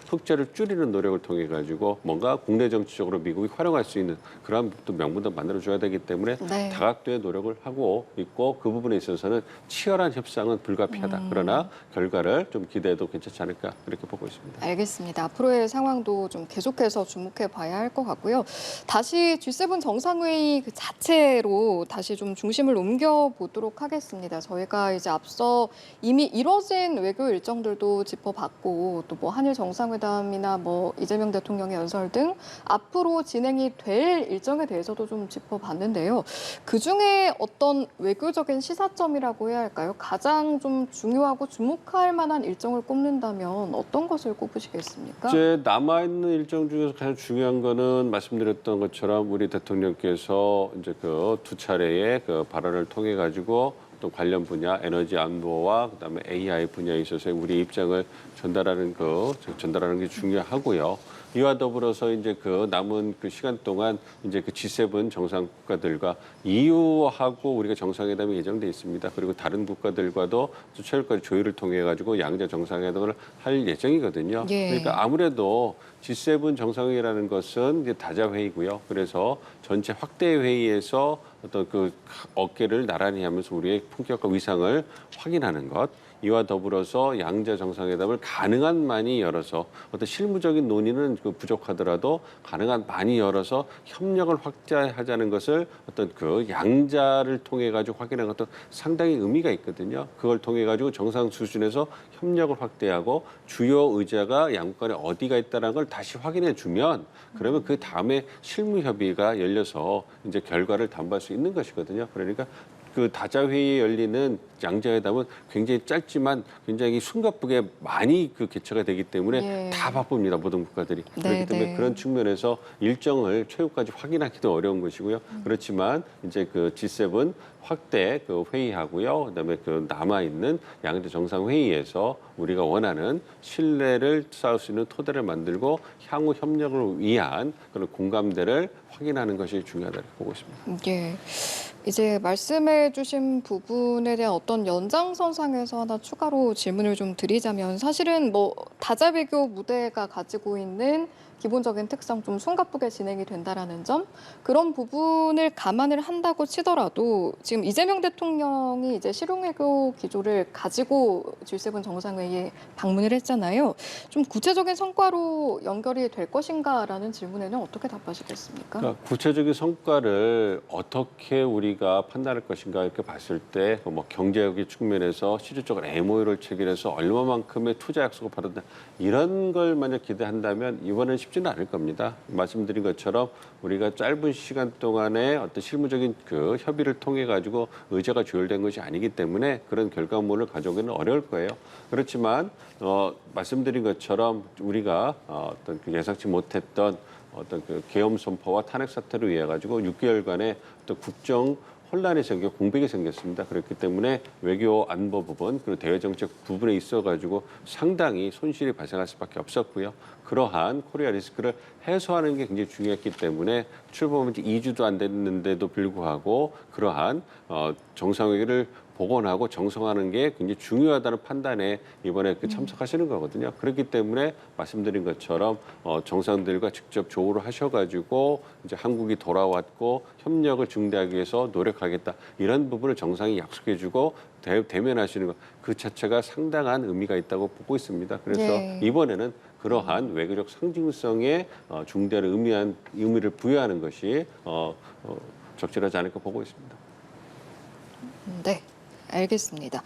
[SPEAKER 3] 흑자를 줄이는 노력을 통해 가지고 뭔가 국내 정치적으로 미국이 활용할 수 있는 그런 또 명분도 만들어줘야 되기 때문에
[SPEAKER 1] 네.
[SPEAKER 3] 다각도의 노력을 하고 있고 그 부분에 있어서는 치열한 협상은 불가피하다. 그러나 결과를 좀 기대해도 괜찮지 않을까 그렇게 보고 있습니다.
[SPEAKER 1] 알겠습니다. 앞으로의 상황도 좀 계속해서 주목해 봐야 할 것 같고요. 다시 G7 정상회의 그 자체로 다시 좀 중심을 옮겨 보도록 하겠습니다. 저희가 이제 앞서 이미 이뤄진 외교 일정들도 짚어봤고 또 뭐 한일 정상회담이나 뭐 이재명 대통령의 연설 등 앞으로 진행이 될 일정에 대해서도 좀 짚어봤는데요. 그 중에 어떤 외교적인 시사점이라고 해야 할까요? 가장 좀 중요하고 주목할 만한 일정을 꼽는다면 어떤 것을 꼽으시겠습니까?
[SPEAKER 3] 이제 남아있는 일정 중에서 가장 중요한 거는 말씀드렸던 것처럼 우리 대통령께서 이제 그 두 차례의 그 발언을 통해 가지고 또 관련 분야 에너지 안보와 그다음에 AI 분야에 있어서 우리 입장을 전달하는 게 중요하고요. 이와 더불어서 이제 그 남은 그 시간 동안 이제 그 G7 정상 국가들과 EU하고 우리가 정상회담이 예정돼 있습니다. 그리고 다른 국가들과도 최근까지 조율을 통해 가지고 양자 정상회담을 할 예정이거든요.
[SPEAKER 1] 예.
[SPEAKER 3] 그러니까 아무래도 G7 정상회의라는 것은 이제 다자회의고요. 그래서 전체 확대 회의에서 어떤 그 어깨를 나란히 하면서 우리의 품격과 위상을 확인하는 것. 이와 더불어서 양자 정상회담을 가능한 많이 열어서 어떤 실무적인 논의는 그 부족하더라도 가능한 많이 열어서 협력을 확대하자는 것을 어떤 그 양자를 통해 가지고 확인하는 것도 상당히 의미가 있거든요. 그걸 통해 가지고 정상 수준에서 협력을 확대하고 주요 의제가 양국 간에 어디가 있다는 걸 다시 확인해 주면 그러면 그 다음에 실무 협의가 열려서 이제 결과를 담보할 수 있는 것이거든요. 그러니까 그 다자회의에 열리는 양자회담은 굉장히 짧지만 굉장히 숨가쁘게 많이 그 개최가 되기 때문에
[SPEAKER 1] 예.
[SPEAKER 3] 다 바쁩니다. 모든 국가들이.
[SPEAKER 1] 네,
[SPEAKER 3] 그렇기 때문에
[SPEAKER 1] 네.
[SPEAKER 3] 그런 측면에서 일정을 최후까지 확인하기도 어려운 것이고요. 그렇지만 이제 그 G7 확대 그 회의하고요. 그다음에 그 남아 있는 양자 정상 회의에서 우리가 원하는 신뢰를 쌓을 수 있는 토대를 만들고 향후 협력을 위한 그런 공감대를 확인하는 것이 중요하다고 보고 있습니다.
[SPEAKER 1] 예. 이제 말씀해 주신 부분에 대한 어떤 연장선상에서 하나 추가로 질문을 좀 드리자면 사실은 뭐 다자외교 무대가 가지고 있는 기본적인 특성 좀 숨가쁘게 진행이 된다라는 점 그런 부분을 감안을 한다고 치더라도 지금 이재명 대통령이 이제 실용외교 기조를 가지고 G7 정상회의에 방문을 했잖아요. 좀 구체적인 성과로 연결이 될 것인가라는 질문에는 어떻게 답하시겠습니까?
[SPEAKER 3] 그러니까 구체적인 성과를 어떻게 우리가 판단할 것인가 이렇게 봤을 때 뭐 경제적인 측면에서 실질적으로 MOU를 체결해서 얼마만큼의 투자 약속을 받았다 이런 걸 만약 기대한다면 이번엔 쉽지는 않을 겁니다. 말씀드린 것처럼 우리가 짧은 시간 동안에 어떤 실무적인 그 협의를 통해 가지고 의제가 조율된 것이 아니기 때문에 그런 결과물을 가져오기는 어려울 거예요. 그렇지만 말씀드린 것처럼 우리가 어떤 그 예상치 못했던 어떤 그 계엄 선포와 탄핵 사태로 인해 가지고 6개월간의 또 국정 혼란이 생겨 공백이 생겼습니다. 그렇기 때문에 외교 안보 부분 그리고 대외 정책 부분에 있어 가지고 상당히 손실이 발생할 수밖에 없었고요. 그러한 코리아 리스크를 해소하는 게 굉장히 중요했기 때문에 출범한 지 2주도 안 됐는데도 불구하고 그러한 정상회의를 복원하고 정성하는 게 굉장히 중요하다는 판단에 이번에 참석하시는 거거든요. 그렇기 때문에 말씀드린 것처럼 정상들과 직접 조우를 하셔가지고 이제 한국이 돌아왔고 협력을 증대하기 위해서 노력하겠다 이런 부분을 정상이 약속해주고 대면하시는 것 그 자체가 상당한 의미가 있다고 보고 있습니다. 그래서
[SPEAKER 1] 네.
[SPEAKER 3] 이번에는 그러한 외교적 상징성에 중대한 의미를 부여하는 것이 적절하지 않을까 보고 있습니다.
[SPEAKER 1] 네, 알겠습니다.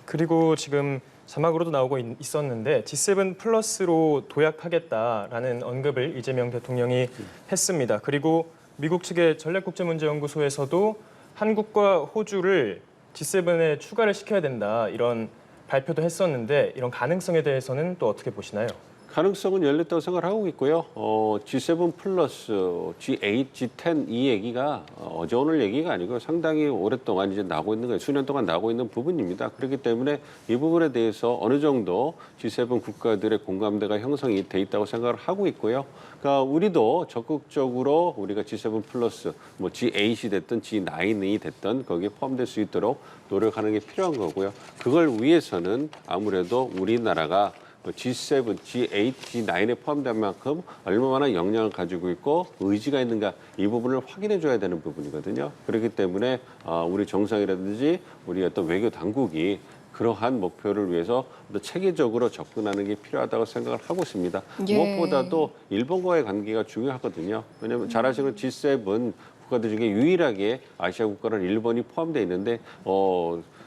[SPEAKER 2] 그리고 지금 자막으로도 나오고 있었는데 G7 플러스로 도약하겠다라는 언급을 이재명 대통령이 했습니다. 그리고 미국 측의 전략국제문제연구소에서도 한국과 호주를 G7에 추가를 시켜야 된다 이런 발표도 했었는데 이런 가능성에 대해서는 또 어떻게 보시나요?
[SPEAKER 3] 가능성은 열렸다고 생각을 하고 있고요. G7 플러스 G8, G10 이 얘기가 어제 오늘 얘기가 아니고 상당히 오랫동안 이제 나오고 있는 거예요. 수년 동안 나오고 있는 부분입니다. 그렇기 때문에 이 부분에 대해서 어느 정도 G7 국가들의 공감대가 형성이 돼 있다고 생각을 하고 있고요. 그러니까 우리도 적극적으로 우리가 G7 플러스 뭐 G8이 됐든 G9이 됐든 거기에 포함될 수 있도록 노력하는 게 필요한 거고요. 그걸 위해서는 아무래도 우리나라가 G7, G8, G9에 포함된 만큼 얼마나 역량을 가지고 있고 의지가 있는가 이 부분을 확인해 줘야 되는 부분이거든요. 그렇기 때문에 우리 정상이라든지 우리 어떤 외교 당국이 그러한 목표를 위해서 더 체계적으로 접근하는 게 필요하다고 생각을 하고 있습니다.
[SPEAKER 1] 예.
[SPEAKER 3] 무엇보다도 일본과의 관계가 중요하거든요. 왜냐하면 잘 아시는 G7 국가들 중에 유일하게 아시아 국가는 일본이 포함되어 있는데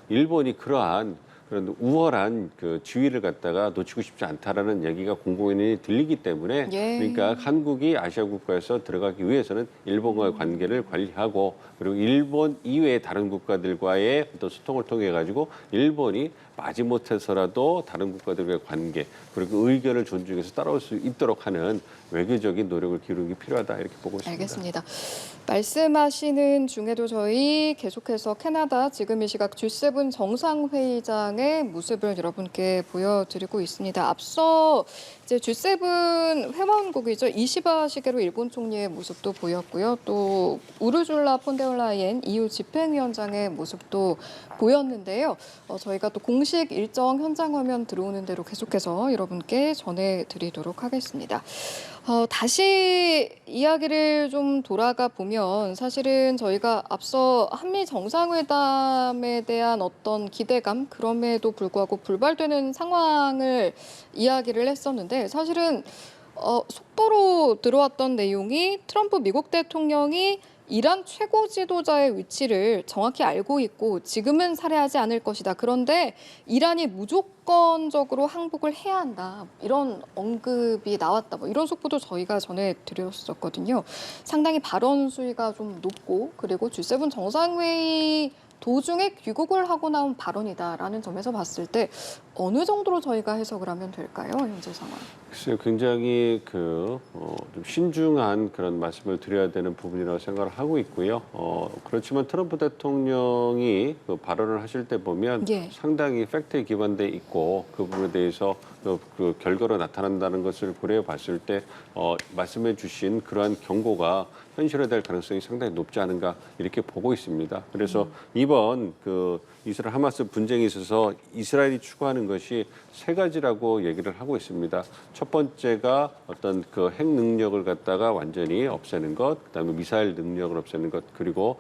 [SPEAKER 3] 일본이 그러한 그런 우월한 그 지위를 갖다가 놓치고 싶지 않다라는 얘기가 공공연히 들리기 때문에
[SPEAKER 1] 예.
[SPEAKER 3] 그러니까 한국이 아시아 국가에서 들어가기 위해서는 일본과의 관계를 관리하고 그리고 일본 이외의 다른 국가들과의 어떤 소통을 통해 가지고 일본이 마지못해서라도 다른 국가들과의 관계 그리고 의견을 존중해서 따라올 수 있도록 하는 외교적인 노력을 기울이는 게 필요하다 이렇게 보고 있습니다.
[SPEAKER 1] 알겠습니다. 말씀하시는 중에도 저희 계속해서 캐나다 지금 이 시각 G7 정상회의장의 모습을 여러분께 보여드리고 있습니다. 앞서 이제 G7 회원국이죠. 이시바 시게로 일본 총리의 모습도 보였고요. 또 우르줄라 폰데르라이엔 EU 집행위원장의 모습도 보였는데요. 저희가 또 공식 일정 현장 화면 들어오는 대로 계속해서 여러분께 전해드리도록 하겠습니다. 다시 이야기를 좀 돌아가 보면 사실은 저희가 앞서 한미 정상회담에 대한 어떤 기대감 그럼에도 불구하고 불발되는 상황을 이야기를 했었는데 사실은 속보로 들어왔던 내용이 트럼프 미국 대통령이 이란 최고 지도자의 위치를 정확히 알고 있고 지금은 살해하지 않을 것이다. 그런데 이란이 무조건적으로 항복을 해야 한다. 이런 언급이 나왔다. 뭐 이런 속보도 저희가 전해드렸었거든요. 상당히 발언 수위가 좀 높고 그리고 G7 정상회의 도중에 귀국을 하고 나온 발언이다라는 점에서 봤을 때 어느 정도로 저희가 해석을 하면 될까요? 현재 상황.
[SPEAKER 3] 글쎄요, 굉장히 좀 신중한 그런 말씀을 드려야 되는 부분이라고 생각을 하고 있고요. 그렇지만 트럼프 대통령이 그 발언을 하실 때 보면
[SPEAKER 1] 예.
[SPEAKER 3] 상당히 팩트에 기반돼 있고 그 부분에 대해서 그 결과로 나타난다는 것을 고려해 봤을 때 말씀해 주신 그러한 경고가 현실화될 가능성이 상당히 높지 않은가 이렇게 보고 있습니다. 그래서 이번 그 이스라엘 하마스 분쟁에 있어서 이스라엘이 추구하는 것이 세 가지라고 얘기를 하고 있습니다. 첫 번째가 어떤 그 핵 능력을 갖다가 완전히 없애는 것, 그다음에 미사일 능력을 없애는 것, 그리고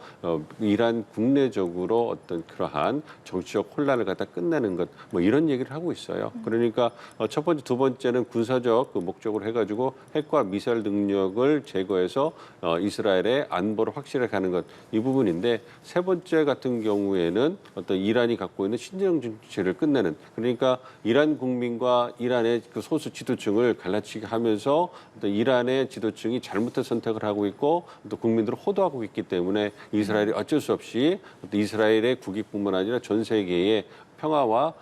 [SPEAKER 3] 이란 국내적으로 어떤 그러한 정치적 혼란을 갖다 끝내는 것, 뭐 이런 얘기를 하고 있어요. 그러니까 첫 번째, 두 번째는 군사적 그 목적으로 해가지고 핵과 미사일 능력을 제거해서 이스라엘의 안보를 확실하게 하는 것, 이 부분인데 세 번째 같은 경우에는 어떤 이란이 갖고 있는 신정 정치를 끝내는 그러니까 이란 국민과 이란의 그 소수 지도층을 갈라치게 하면서 또 이란의 지도층이 잘못된 선택을 하고 있고 또 국민들을 호도하고 있기 때문에 이스라엘이 어쩔 수 없이 또 이스라엘의 국익뿐만 아니라 전 세계의 평화와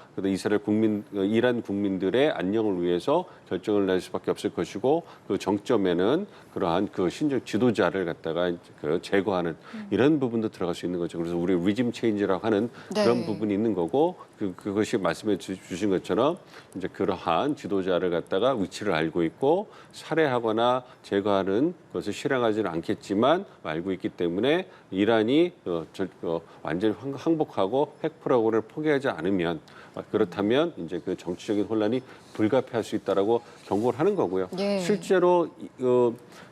[SPEAKER 3] 이란 국민들의 안녕을 위해서 결정을 낼 수밖에 없을 것이고 그 정점에는 그러한 그 신적 지도자를 갖다가 그 제거하는 이런 부분도 들어갈 수 있는 거죠. 그래서 우리 리짐 체인지라고 하는 그런
[SPEAKER 1] 네.
[SPEAKER 3] 부분이 있는 거고 그것이 말씀해 주신 것처럼 이제 그러한 지도자를 갖다가 위치를 알고 있고 살해하거나 제거하는 것을 실행하지는 않겠지만 알고 있기 때문에 이란이 완전히 항복하고 핵 프로그램을 포기하지 않으면 그렇다면 이제 그 정치적인 혼란이 불가피할 수 있다라고 경고를 하는 거고요.
[SPEAKER 1] 예.
[SPEAKER 3] 실제로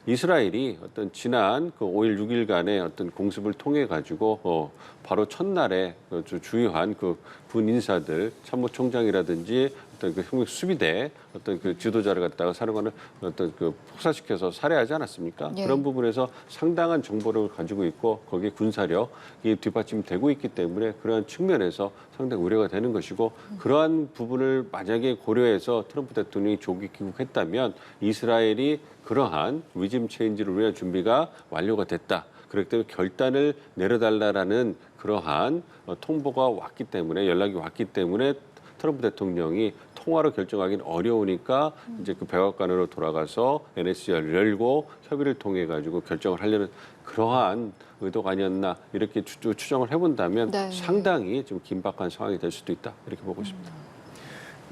[SPEAKER 3] 이스라엘이 어떤 지난 그 5일, 6일간의 어떤 공습을 통해 가지고 바로 첫날에 주요한 그 군 인사들, 참모총장이라든지 어떤 그 혁명 수비대 어떤 그 지도자를 갖다가 사령관을 어떤 그 폭사시켜서 살해하지 않았습니까?
[SPEAKER 1] 예.
[SPEAKER 3] 그런 부분에서 상당한 정보를 가지고 있고 거기에 군사력이 뒷받침되고 있기 때문에 그러한 측면에서 상당히 우려가 되는 것이고 그러한 부분을 만약에 고려해서 트럼프 대통령이 조기 귀국했다면 이스라엘이 그러한 위즘 체인지를 위한 준비가 완료가 됐다. 그렇기 때문에 결단을 내려달라라는 그러한 통보가 왔기 때문에 연락이 왔기 때문에 트럼프 대통령이 통화로 결정하기는 어려우니까 이제 그 백악관으로 돌아가서 NSC를 열고 협의를 통해 가지고 결정을 하려는 그러한 의도가 아니었나 이렇게 추정을 해본다면
[SPEAKER 1] 네.
[SPEAKER 3] 상당히 좀 긴박한 상황이 될 수도 있다 이렇게 보고 있습니다.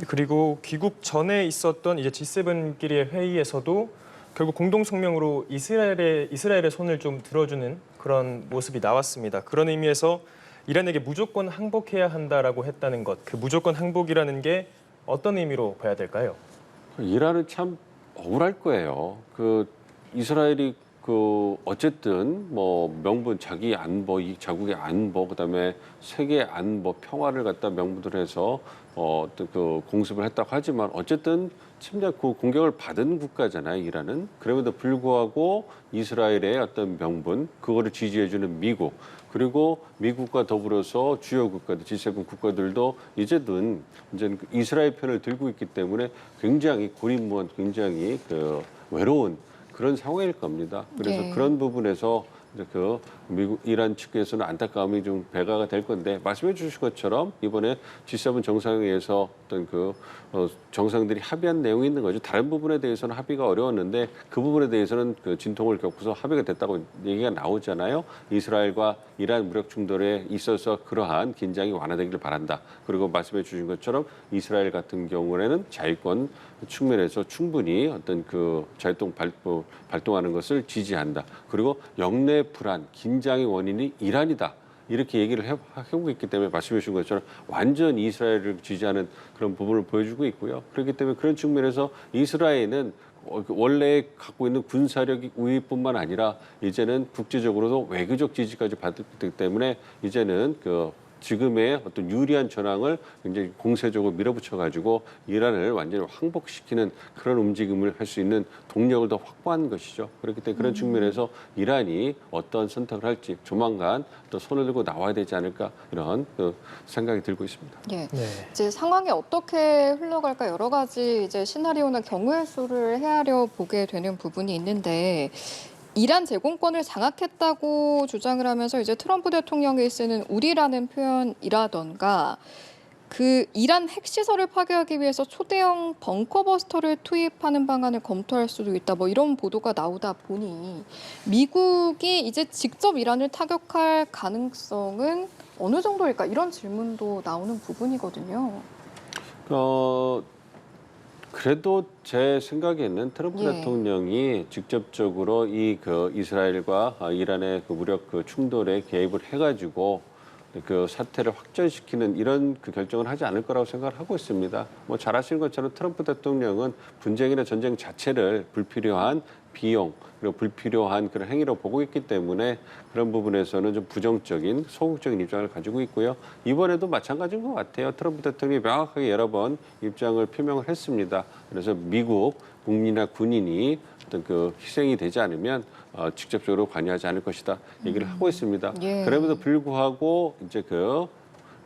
[SPEAKER 2] 그리고 귀국 전에 있었던 이제 G7끼리의 회의에서도 결국 공동 성명으로 이스라엘의 손을 좀 들어주는 그런 모습이 나왔습니다. 그런 의미에서 이란에게 무조건 항복해야 한다라고 했다는 것, 그 무조건 항복이라는 게 어떤 의미로 봐야 될까요?
[SPEAKER 3] 이란은 참 억울할 거예요. 그 이스라엘이 그 어쨌든 뭐 명분 자기 안보, 이 자국의 안보, 그다음에 세계 안보, 평화를 갖다 명분으로 해서 어떤 그 공습을 했다고 하지만 어쨌든 침략 그 공격을 받은 국가잖아요, 이란은. 그럼에도 불구하고 이스라엘의 어떤 명분, 그거를 지지해주는 미국, 그리고 미국과 더불어서 주요 국가들, G7 국가들도 이제는 이제 이스라엘 편을 들고 있기 때문에 굉장히 고립무원, 굉장히 그 외로운 그런 상황일 겁니다. 그래서
[SPEAKER 1] 네.
[SPEAKER 3] 그런 부분에서 이제 그 미국, 이란 측에서는 안타까움이 좀 배가가 될 건데 말씀해 주신 것처럼 이번에 G7 정상회의에서 어떤 그 정상들이 합의한 내용이 있는 거죠. 다른 부분에 대해서는 합의가 어려웠는데 그 부분에 대해서는 그 진통을 겪고서 합의가 됐다고 얘기가 나오잖아요. 이스라엘과 이란 무력 충돌에 있어서 그러한 긴장이 완화되기를 바란다. 그리고 말씀해 주신 것처럼 이스라엘 같은 경우에는 자유권 측면에서 충분히 어떤 그 자유동 발동하는 것을 지지한다. 그리고 영내 불안, 긴장의 원인이 이란이다. 이렇게 얘기를 해오고 있기 때문에 말씀해 주신 것처럼 완전 이스라엘을 지지하는 그런 부분을 보여주고 있고요. 그렇기 때문에 그런 측면에서 이스라엘은 원래 갖고 있는 군사력 우위뿐만 아니라 이제는 국제적으로도 외교적 지지까지 받기 때문에 이제는 그 지금의 어떤 유리한 전황을 굉장히 공세적으로 밀어붙여가지고 이란을 완전히 항복시키는 그런 움직임을 할 수 있는 동력을 더 확보한 것이죠. 그렇기 때문에 그런 측면에서 이란이 어떤 선택을 할지 조만간 또 손을 들고 나와야 되지 않을까 이런 그 생각이 들고 있습니다.
[SPEAKER 1] 예.
[SPEAKER 2] 네.
[SPEAKER 1] 이제 상황이 어떻게 흘러갈까 여러 가지 이제 시나리오나 경우의 수를 헤아려 보게 되는 부분이 있는데 이란 제공권을 장악했다고 주장을 하면서 이제 트럼프 대통령이 쓰는 우리라는 표현이라던가 그 이란 핵시설을 파괴하기 위해서 초대형 벙커버스터를 투입하는 방안을 검토할 수도 있다. 뭐 이런 보도가 나오다 보니 미국이 이제 직접 이란을 타격할 가능성은 어느 정도일까? 이런 질문도 나오는 부분이거든요.
[SPEAKER 3] 그래도 제 생각에는 트럼프
[SPEAKER 1] 예.
[SPEAKER 3] 대통령이 직접적으로 이 그 이스라엘과 이란의 그 무력 그 충돌에 개입을 해가지고 그 사태를 확전시키는 이런 그 결정을 하지 않을 거라고 생각을 하고 있습니다. 뭐 잘 아시는 것처럼 트럼프 대통령은 분쟁이나 전쟁 자체를 불필요한 비용 그리고 불필요한 그런 행위로 보고 있기 때문에 그런 부분에서는 좀 부정적인 소극적인 입장을 가지고 있고요. 이번에도 마찬가지인 것 같아요. 트럼프 대통령이 명확하게 여러 번 입장을 표명을 했습니다. 그래서 미국 국민이나 군인이 어떤 그 희생이 되지 않으면 직접적으로 관여하지 않을 것이다 얘기를 하고 있습니다.
[SPEAKER 1] 예.
[SPEAKER 3] 그럼에도 불구하고 이제 그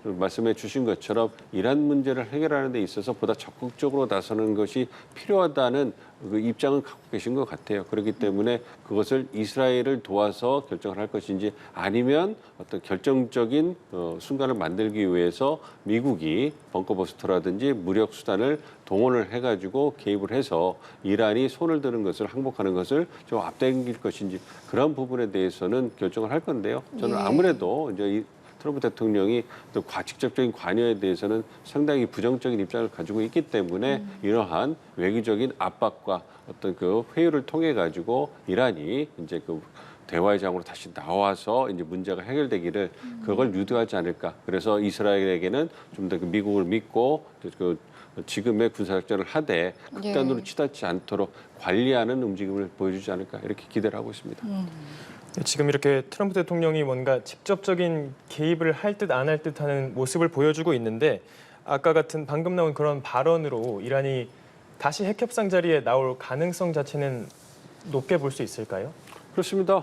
[SPEAKER 3] 말씀해 주신 것처럼 이란 문제를 해결하는 데 있어서 보다 적극적으로 나서는 것이 필요하다는 그 입장을 갖고 계신 것 같아요. 그렇기 때문에 그것을 이스라엘을 도와서 결정을 할 것인지 아니면 어떤 결정적인 순간을 만들기 위해서 미국이 벙커버스터라든지 무력 수단을 동원을 해가지고 개입을 해서 이란이 손을 드는 것을 항복하는 것을 좀 앞당길 것인지 그런 부분에 대해서는 결정을 할 건데요. 저는
[SPEAKER 1] 예.
[SPEAKER 3] 아무래도 이제 이 트럼프 대통령이 또 직접적인 관여에 대해서는 상당히 부정적인 입장을 가지고 있기 때문에 이러한 외교적인 압박과 어떤 그 회유를 통해 가지고 이란이 이제 그 대화의 장으로 다시 나와서 이제 문제가 해결되기를 그걸 유도하지 않을까. 그래서 이스라엘에게는 좀 더 그 미국을 믿고 그 지금의 군사작전을 하되 극단으로 치닫지 않도록 관리하는 움직임을 보여주지 않을까 이렇게 기대를 하고 있습니다.
[SPEAKER 2] 지금 이렇게 트럼프 대통령이 뭔가 직접적인 개입을 할 듯 안 할 듯하는 모습을 보여주고 있는데 아까 같은 방금 나온 그런 발언으로 이란이 다시 핵협상 자리에 나올 가능성 자체는 높게 볼 수 있을까요?
[SPEAKER 3] 그렇습니다.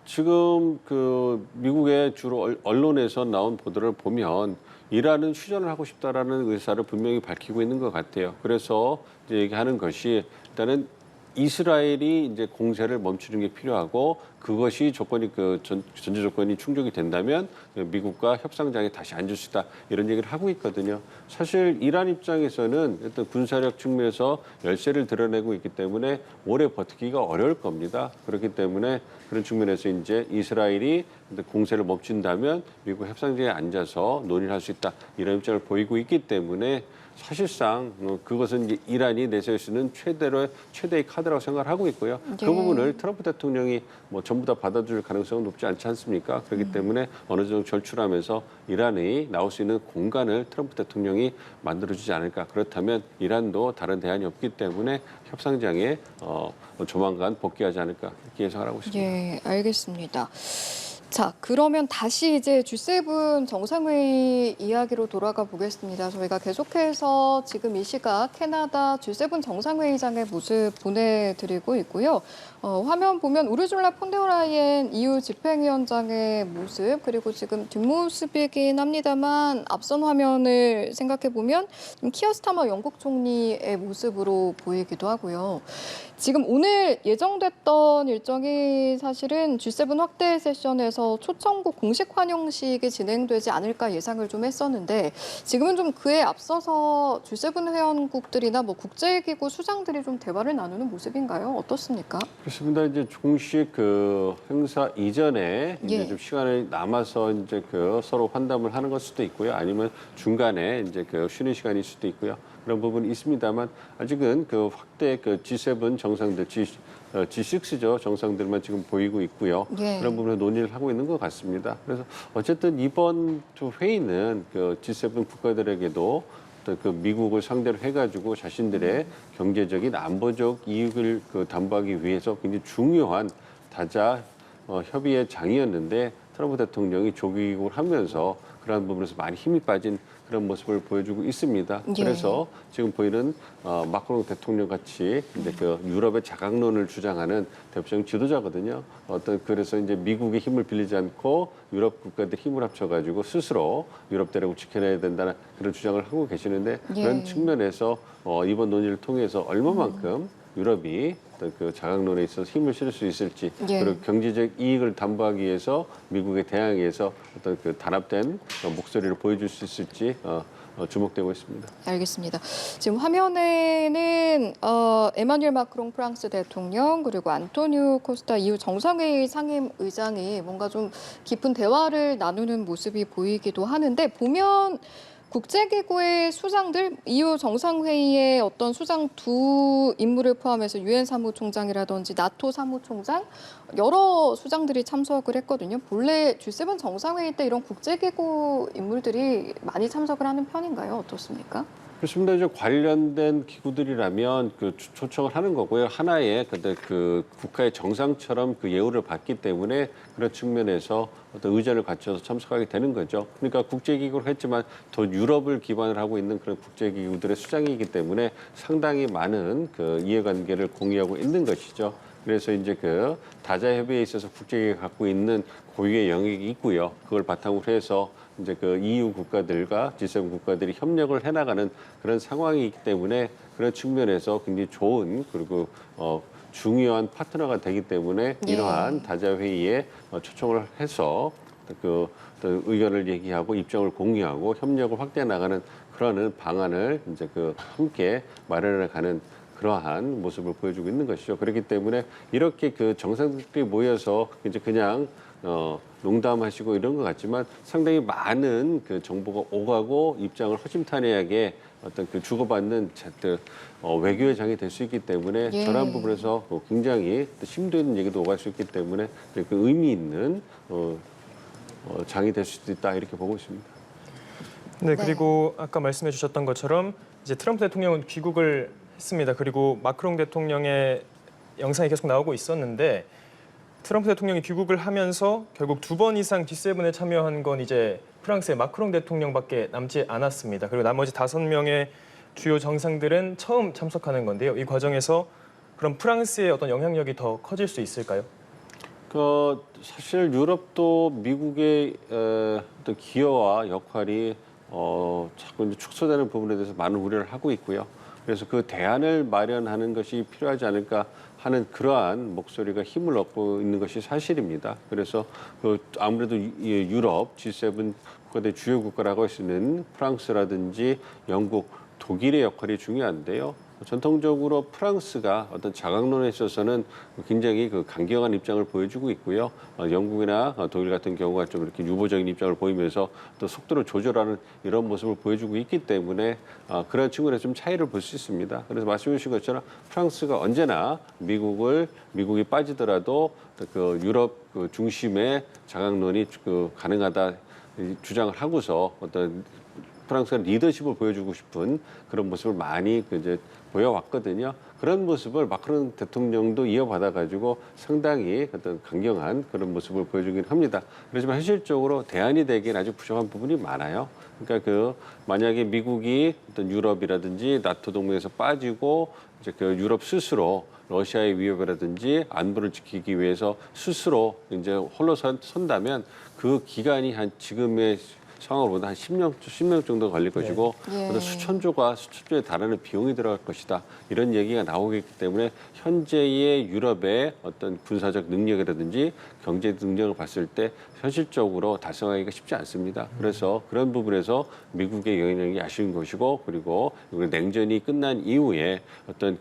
[SPEAKER 3] 지금 그 미국의 주로 언론에서 나온 보도를 보면 이란은 휴전을 하고 싶다라는 의사를 분명히 밝히고 있는 것 같아요. 그래서 이제 얘기하는 것이 일단은 이스라엘이 이제 공세를 멈추는 게 필요하고 그것이 조건이 전제 조건이 충족이 된다면 미국과 협상장에 다시 앉을 수 있다 이런 얘기를 하고 있거든요. 사실 이란 입장에서는 어떤 군사력 측면에서 열세를 드러내고 있기 때문에 오래 버티기가 어려울 겁니다. 그렇기 때문에 그런 측면에서 이제 이스라엘이 공세를 멈춘다면 미국 협상장에 앉아서 논의를 할 수 있다 이런 입장을 보이고 있기 때문에 사실상 그것은 이제 이란이 내세울 수 있는 최대의 카드라고 생각을 하고 있고요.
[SPEAKER 1] 네.
[SPEAKER 3] 그 부분을 트럼프 대통령이 뭐 전부 다 받아줄 가능성은 높지 않지 않습니까? 그렇기 때문에 어느 정도 절출하면서 이란이 나올 수 있는 공간을 트럼프 대통령이 만들어주지 않을까. 그렇다면 이란도 다른 대안이 없기 때문에 협상장에 조만간 복귀하지 않을까 이렇게 예상을 하고 있습니다.
[SPEAKER 1] 예, 알겠습니다. 자, 그러면 다시 이제 G7 정상회의 이야기로 돌아가 보겠습니다. 저희가 계속해서 지금 이 시각 캐나다 G7 정상회의장의 모습 보내드리고 있고요. 화면 보면 우르줄라 폰데어라이엔 EU 집행위원장의 모습, 그리고 지금 뒷모습이긴 합니다만 앞선 화면을 생각해 보면 키어 스타머 영국 총리의 모습으로 보이기도 하고요. 지금 오늘 예정됐던 일정이 사실은 G7 확대 세션에서 초청국 공식 환영식이 진행되지 않을까 예상을 좀 했었는데 지금은 좀 그에 앞서서 G7 회원국들이나 뭐 국제기구 수장들이 좀 대화를 나누는 모습인가요? 어떻습니까?
[SPEAKER 3] 그렇습니다. 이제 공식 행사 이전에 이제
[SPEAKER 1] 예.
[SPEAKER 3] 좀 시간이 남아서 이제 서로 환담을 하는 걸 수도 있고요. 아니면 중간에 이제 쉬는 시간일 수도 있고요. 그런 부분이 있습니다만 아직은 확대 G7 정상들, G6죠 정상들만 지금 보이고 있고요.
[SPEAKER 1] 예.
[SPEAKER 3] 그런 부분을 논의를 하고 있는 것 같습니다. 그래서 어쨌든 이번 회의는 G7 국가들에게도 미국을 상대로 해가지고 자신들의 경제적인 안보적 이익을 담보하기 위해서 굉장히 중요한 다자 협의의 장이었는데 트럼프 대통령이 조기국을 하면서 그러한 부분에서 많이 힘이 빠진 그런 모습을 보여주고 있습니다.
[SPEAKER 1] 예.
[SPEAKER 3] 그래서 지금 보이는 마크롱 대통령 같이 이제 유럽의 자강론을 주장하는 대표적인 지도자거든요. 그래서 이제 미국의 힘을 빌리지 않고 유럽 국가들이 힘을 합쳐가지고 스스로 유럽 대륙을 지켜내야 된다는 그런 주장을 하고 계시는데
[SPEAKER 1] 예.
[SPEAKER 3] 그런 측면에서 이번 논의를 통해서 얼마만큼 유럽이 자강론에 있어서 힘을 실을 수 있을지
[SPEAKER 1] 예.
[SPEAKER 3] 그리고 경제적 이익을 담보하기 위해서 미국에 대항해서 어떤 단합된 목소리를 보여줄 수 있을지 주목되고 있습니다.
[SPEAKER 1] 알겠습니다. 지금 화면에는 에마뉴엘 마크롱 프랑스 대통령 그리고 안토니오 코스타 EU 정상회의 상임 의장이 뭔가 좀 깊은 대화를 나누는 모습이 보이기도 하는데 보면 국제기구의 수장들, EU 정상회의의 어떤 수장 두 인물을 포함해서 유엔 사무총장이라든지 나토 사무총장 여러 수장들이 참석을 했거든요. 본래 G7 정상회의 때 이런 국제기구 인물들이 많이 참석을 하는 편인가요? 어떻습니까?
[SPEAKER 3] 그렇습니다. 이제 관련된 기구들이라면 초청을 하는 거고요. 하나의 국가의 정상처럼 예우를 받기 때문에 그런 측면에서 어떤 의전을 갖춰서 참석하게 되는 거죠. 그러니까 국제기구를 했지만 더 유럽을 기반으로 하고 있는 그런 국제기구들의 수장이기 때문에 상당히 많은 이해관계를 공유하고 있는 것이죠. 그래서 이제 다자 협의에 있어서 국제기구가 갖고 있는 고유의 영역이 있고요. 그걸 바탕으로 해서 이제 EU 국가들과 G7 국가들이 협력을 해나가는 그런 상황이 있기 때문에 그런 측면에서 굉장히 좋은 그리고 중요한 파트너가 되기 때문에
[SPEAKER 1] 예.
[SPEAKER 3] 이러한 다자 회의에 초청을 해서 의견을 얘기하고 입장을 공유하고 협력을 확대해 나가는 그러한 방안을 이제 함께 마련해 가는 그러한 모습을 보여주고 있는 것이죠. 그렇기 때문에 이렇게 정상들이 모여서 이제 그냥 농담하시고 이런 것 같지만 상당히 많은 정보가 오가고 입장을 허심탄회하게 어떤 주고받는 외교의 장이 될 수 있기 때문에
[SPEAKER 1] 예.
[SPEAKER 3] 저런 부분에서 굉장히 심도 있는 얘기도 오갈 수 있기 때문에 의미 있는 장이 될 수도 있다 이렇게 보고 있습니다.
[SPEAKER 2] 네, 그리고 아까 말씀해 주셨던 것처럼 이제 트럼프 대통령은 귀국을 했습니다. 그리고 마크롱 대통령의 영상이 계속 나오고 있었는데 트럼프 대통령이 귀국을 하면서 결국 2번 이상 G7에 참여한 건 이제 프랑스의 마크롱 대통령밖에 남지 않았습니다. 그리고 나머지 5명의 주요 정상들은 처음 참석하는 건데요. 이 과정에서 그럼 프랑스의 어떤 영향력이 더 커질 수 있을까요?
[SPEAKER 3] 사실 유럽도 미국의 어떤 기여와 역할이 자꾸 이제 축소되는 부분에 대해서 많은 우려를 하고 있고요. 그래서 그 대안을 마련하는 것이 필요하지 않을까 하는 그러한 목소리가 힘을 얻고 있는 것이 사실입니다. 그래서 아무래도 유럽 G7 국가대 주요 국가라고 할 수 있는 프랑스라든지 영국, 독일의 역할이 중요한데요. 전통적으로 프랑스가 어떤 자강론에 있어서는 굉장히 강경한 입장을 보여주고 있고요. 영국이나 독일 같은 경우가 좀 이렇게 유보적인 입장을 보이면서 또 속도를 조절하는 이런 모습을 보여주고 있기 때문에 그런 측면에서 좀 차이를 볼 수 있습니다. 그래서 말씀해 주신 것처럼 프랑스가 언제나 미국이 빠지더라도 유럽 중심의 자강론이 가능하다 주장을 하고서 어떤 프랑스가 리더십을 보여주고 싶은 그런 모습을 많이 이제 보여왔거든요. 그런 모습을 마크롱 대통령도 이어받아가지고 상당히 어떤 강경한 그런 모습을 보여주긴 합니다. 그렇지만 현실적으로 대안이 되기엔 아직 부족한 부분이 많아요. 그러니까 만약에 미국이 어떤 유럽이라든지 나토 동맹에서 빠지고 이제 유럽 스스로 러시아의 위협이라든지 안보를 지키기 위해서 스스로 이제 홀로 선다면 그 기간이 한 지금의 상황으로보다 한 10년 정도 걸릴 것이고 어떤 수천조에 달하는 비용이 들어갈 것이다. 이런 얘기가 나오기 때문에 현재의 유럽의 어떤 군사적 능력이라든지 경제 능력을 봤을 때 현실적으로 달성하기가 쉽지 않습니다. 그래서 그런 부분에서 미국의 영향력이 아쉬운 것이고 그리고 냉전이 끝난 이후에 어떤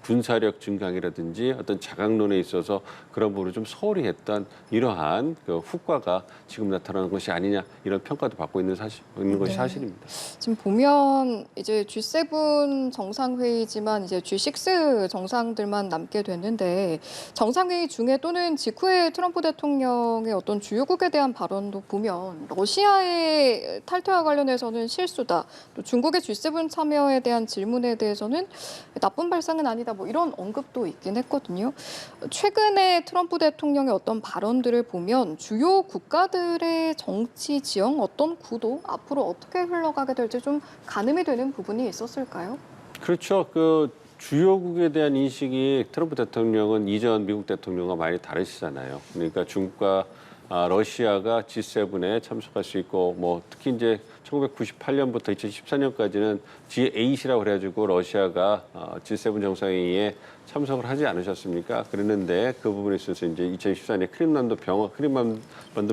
[SPEAKER 3] 군사력 증강이라든지 어떤 자강론에 있어서 그런 부분을 좀 소홀히 했던 이러한 후과가 지금 나타나는 것이 아니냐 이런 평가도 받고 있는 것이 사실입니다.
[SPEAKER 1] 지금 보면 이제 G7 정상회의지만 이제 G6 정상들만 남게 됐는데 정상회의 중에 또는 직후에 트럼프 대통령의 어떤 주요국에 대한 발언도 보면 러시아의 탈퇴와 관련해서는 실수다. 또 중국의 G7 참여에 대한 질문에 대해서는 나쁜 발상은 아니다. 뭐 이런 언급도 있긴 했거든요. 최근에 트럼프 대통령의 어떤 발언들을 보면 주요 국가들의 정치 지형 어떤 구도 앞으로 어떻게 흘러가게 될지 좀 가늠이 되는 부분이 있었을까요?
[SPEAKER 3] 그렇죠. 주요국에 대한 인식이 트럼프 대통령은 이전 미국 대통령과 많이 다르시잖아요. 그러니까 중국과 러시아가 G7에 참석할 수 있고 뭐 특히 이제 1998년부터 2014년까지는 G8이라고 그래가지고 러시아가 G7 정상회의에 참석을 하지 않으셨습니까? 그랬는데 그 부분에 있어서 이제 2014년에 크림반도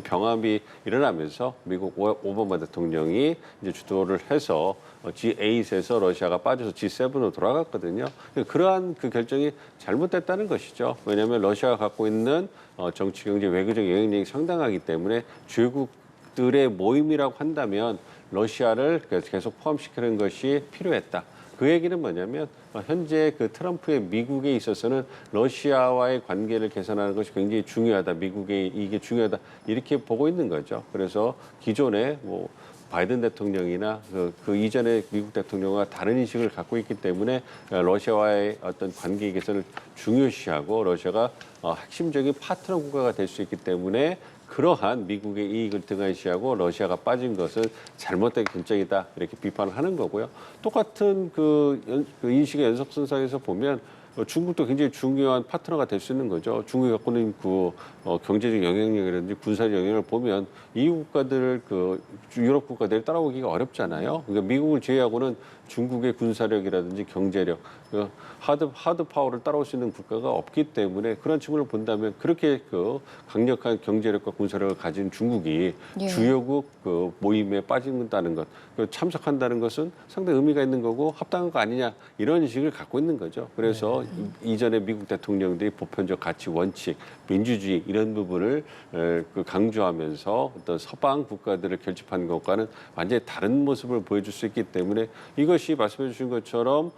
[SPEAKER 3] 병합이 일어나면서 미국 오바마 대통령이 이제 주도를 해서 G8에서 러시아가 빠져서 G7으로 돌아갔거든요. 그러한 결정이 잘못됐다는 것이죠. 왜냐하면 러시아가 갖고 있는 정치, 경제, 외교적 영향력이 상당하기 때문에 주요국들의 모임이라고 한다면 러시아를 계속 포함시키는 것이 필요했다. 그 얘기는 뭐냐면 현재 트럼프의 미국에 있어서는 러시아와의 관계를 개선하는 것이 굉장히 중요하다. 미국의 이게 중요하다. 이렇게 보고 있는 거죠. 그래서 기존에 바이든 대통령이나 그 이전의 미국 대통령과 다른 인식을 갖고 있기 때문에 러시아와의 어떤 관계 개선을 중요시하고 러시아가 핵심적인 파트너 국가가 될 수 있기 때문에 그러한 미국의 이익을 등한시하고 러시아가 빠진 것은 잘못된 결정이다 이렇게 비판을 하는 거고요. 똑같은 인식의 연속선상에서 보면 중국도 굉장히 중요한 파트너가 될 수 있는 거죠. 중국이 갖고 있는 경제적 영향력이라든지 군사적 영향을 보면 이 국가들을 유럽 국가들이 따라오기가 어렵잖아요. 그러니까 미국을 제외하고는 중국의 군사력이라든지 경제력, 하드 파워를 따라올 수 있는 국가가 없기 때문에 그런 측면을 본다면 그렇게 강력한 경제력과 군사력을 가진 중국이 주요국 모임에 빠진다는 것, 참석한다는 것은 상당히 의미가 있는 거고 합당한 거 아니냐 이런 인식을 갖고 있는 거죠. 그래서 이전에 미국 대통령들이 보편적 가치, 원칙, 민주주의 이런 부분을 강조하면서 어떤 서방 국가들을 결집한 것과는 완전히 다른 모습을 보여줄 수 있기 때문에 이것이 말씀해 주신 것처럼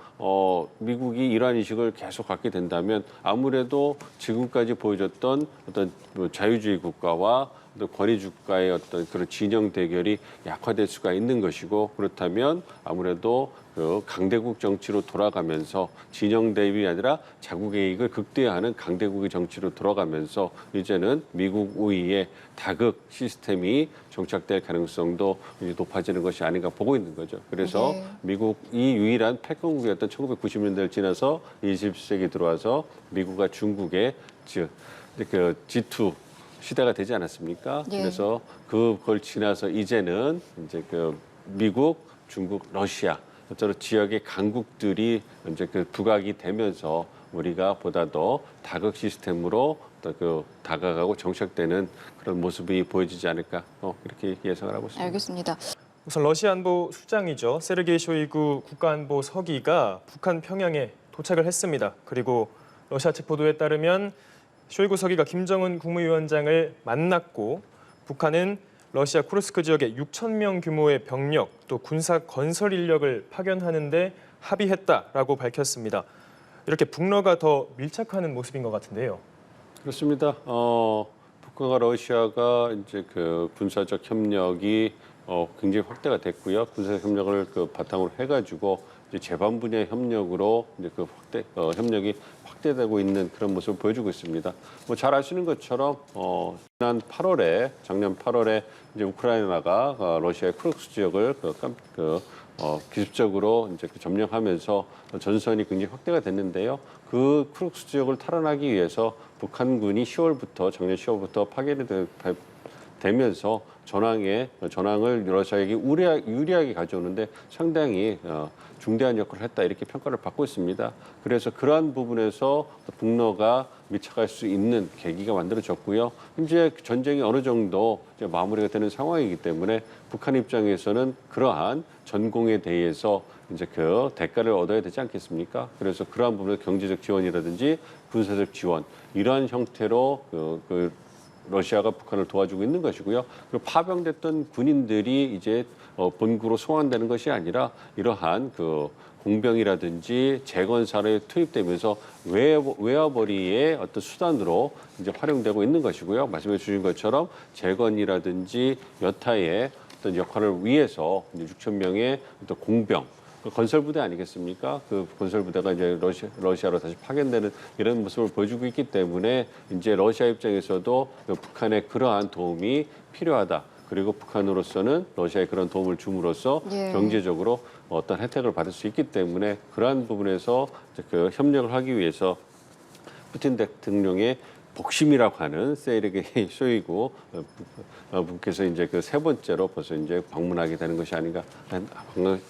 [SPEAKER 3] 미국이 이러한 인식을 계속 갖게 된다면 아무래도 지금까지 보여줬던 어떤 자유주의 국가와 권위주가의 어떤 그런 진영 대결이 약화될 수가 있는 것이고 그렇다면 아무래도 강대국 정치로 돌아가면서 진영 대립이 아니라 자국의 이익을 극대화하는 강대국의 정치로 돌아가면서 이제는 미국 우위의 다극 시스템이 정착될 가능성도 이제 높아지는 것이 아닌가 보고 있는 거죠. 그래서 미국이 유일한 패권국이었던 1990년대를 지나서 21세기 들어와서 미국과 중국의 G2 시대가 되지 않았습니까? 그래서 그걸 지나서 이제는 이제 미국, 중국, 러시아 저런 지역의 강국들이 이제 그 부각이 되면서 우리가 보다 더 다각 시스템으로 또 다가가고 정착되는 그런 모습이 보여지지 않을까 이렇게 예상을 하고 있습니다.
[SPEAKER 1] 알겠습니다.
[SPEAKER 2] 우선 러시아 안보 수장이죠. 세르게이 쇼이구 국가안보 서기가 북한 평양에 도착을 했습니다. 그리고 러시아 측 보도에 따르면 쇼이구 서기가 김정은 국무위원장을 만났고 북한은 러시아 쿠르스크 지역에 6천 명 규모의 병력 또 군사 건설 인력을 파견하는 데 합의했다라고 밝혔습니다. 이렇게 북러가 더 밀착하는 모습인 것 같은데요.
[SPEAKER 3] 그렇습니다. 북한과 러시아가 이제 그 군사적 협력이 굉장히 확대가 됐고요. 군사적 협력을 바탕으로 해가지고 이제 제반 분야의 협력으로 이제 협력이 확대되고 있는 그런 모습을 보여주고 있습니다. 뭐 잘 아시는 것처럼 작년 8월에 이제 우크라이나가 러시아의 쿠르스크 지역을 기습적으로 이제 점령하면서 전선이 굉장히 확대가 됐는데요. 그 쿠르스크 지역을 탈환하기 위해서 북한군이 작년 10월부터 파견이 되면서 전황을 러시아에게 유리하게 가져오는데 상당히 중대한 역할을 했다 이렇게 평가를 받고 있습니다. 그래서 그러한 부분에서 북러가 밀착할 수 있는 계기가 만들어졌고요. 현재 전쟁이 어느 정도 이제 마무리가 되는 상황이기 때문에 북한 입장에서는 그러한 전공에 대해서 이제 그 대가를 얻어야 되지 않겠습니까? 그래서 그러한 부분에서 경제적 지원이라든지 군사적 지원 이러한 형태로 러시아가 북한을 도와주고 있는 것이고요. 그리고 파병됐던 군인들이 이제 본국으로 송환되는 것이 아니라 이러한 공병이라든지 재건사에 투입되면서 외화벌이의 어떤 수단으로 이제 활용되고 있는 것이고요. 말씀해 주신 것처럼 재건이라든지 여타의 어떤 역할을 위해서 6천 명의 어떤 공병 건설부대 아니겠습니까? 그 건설부대가 이제 러시아로 다시 파견되는 이런 모습을 보여주고 있기 때문에 이제 러시아 입장에서도 북한의 그러한 도움이 필요하다. 그리고 북한으로서는 러시아에 그런 도움을 줌으로써 경제적으로 어떤 혜택을 받을 수 있기 때문에 그러한 부분에서 이제 협력을 하기 위해서 푸틴 대통령의 복심이라고 하는 세르게이 쇼이구 분께서 이제 세 번째로 벌써 이제 방문하게 되는 것이 아닌가,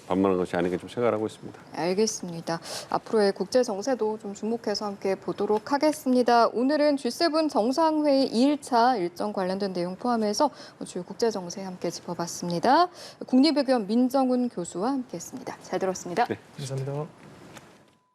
[SPEAKER 3] 방문한 것이 아닌가 좀 생각을 하고 있습니다.
[SPEAKER 1] 알겠습니다. 앞으로의 국제 정세도 좀 주목해서 함께 보도록 하겠습니다. 오늘은 G7 정상회의 2일차 일정 관련된 내용 포함해서 주요 국제 정세 함께 짚어봤습니다. 국립외교원 민정훈 교수와 함께했습니다. 잘 들었습니다.
[SPEAKER 3] 네.
[SPEAKER 2] 감사합니다.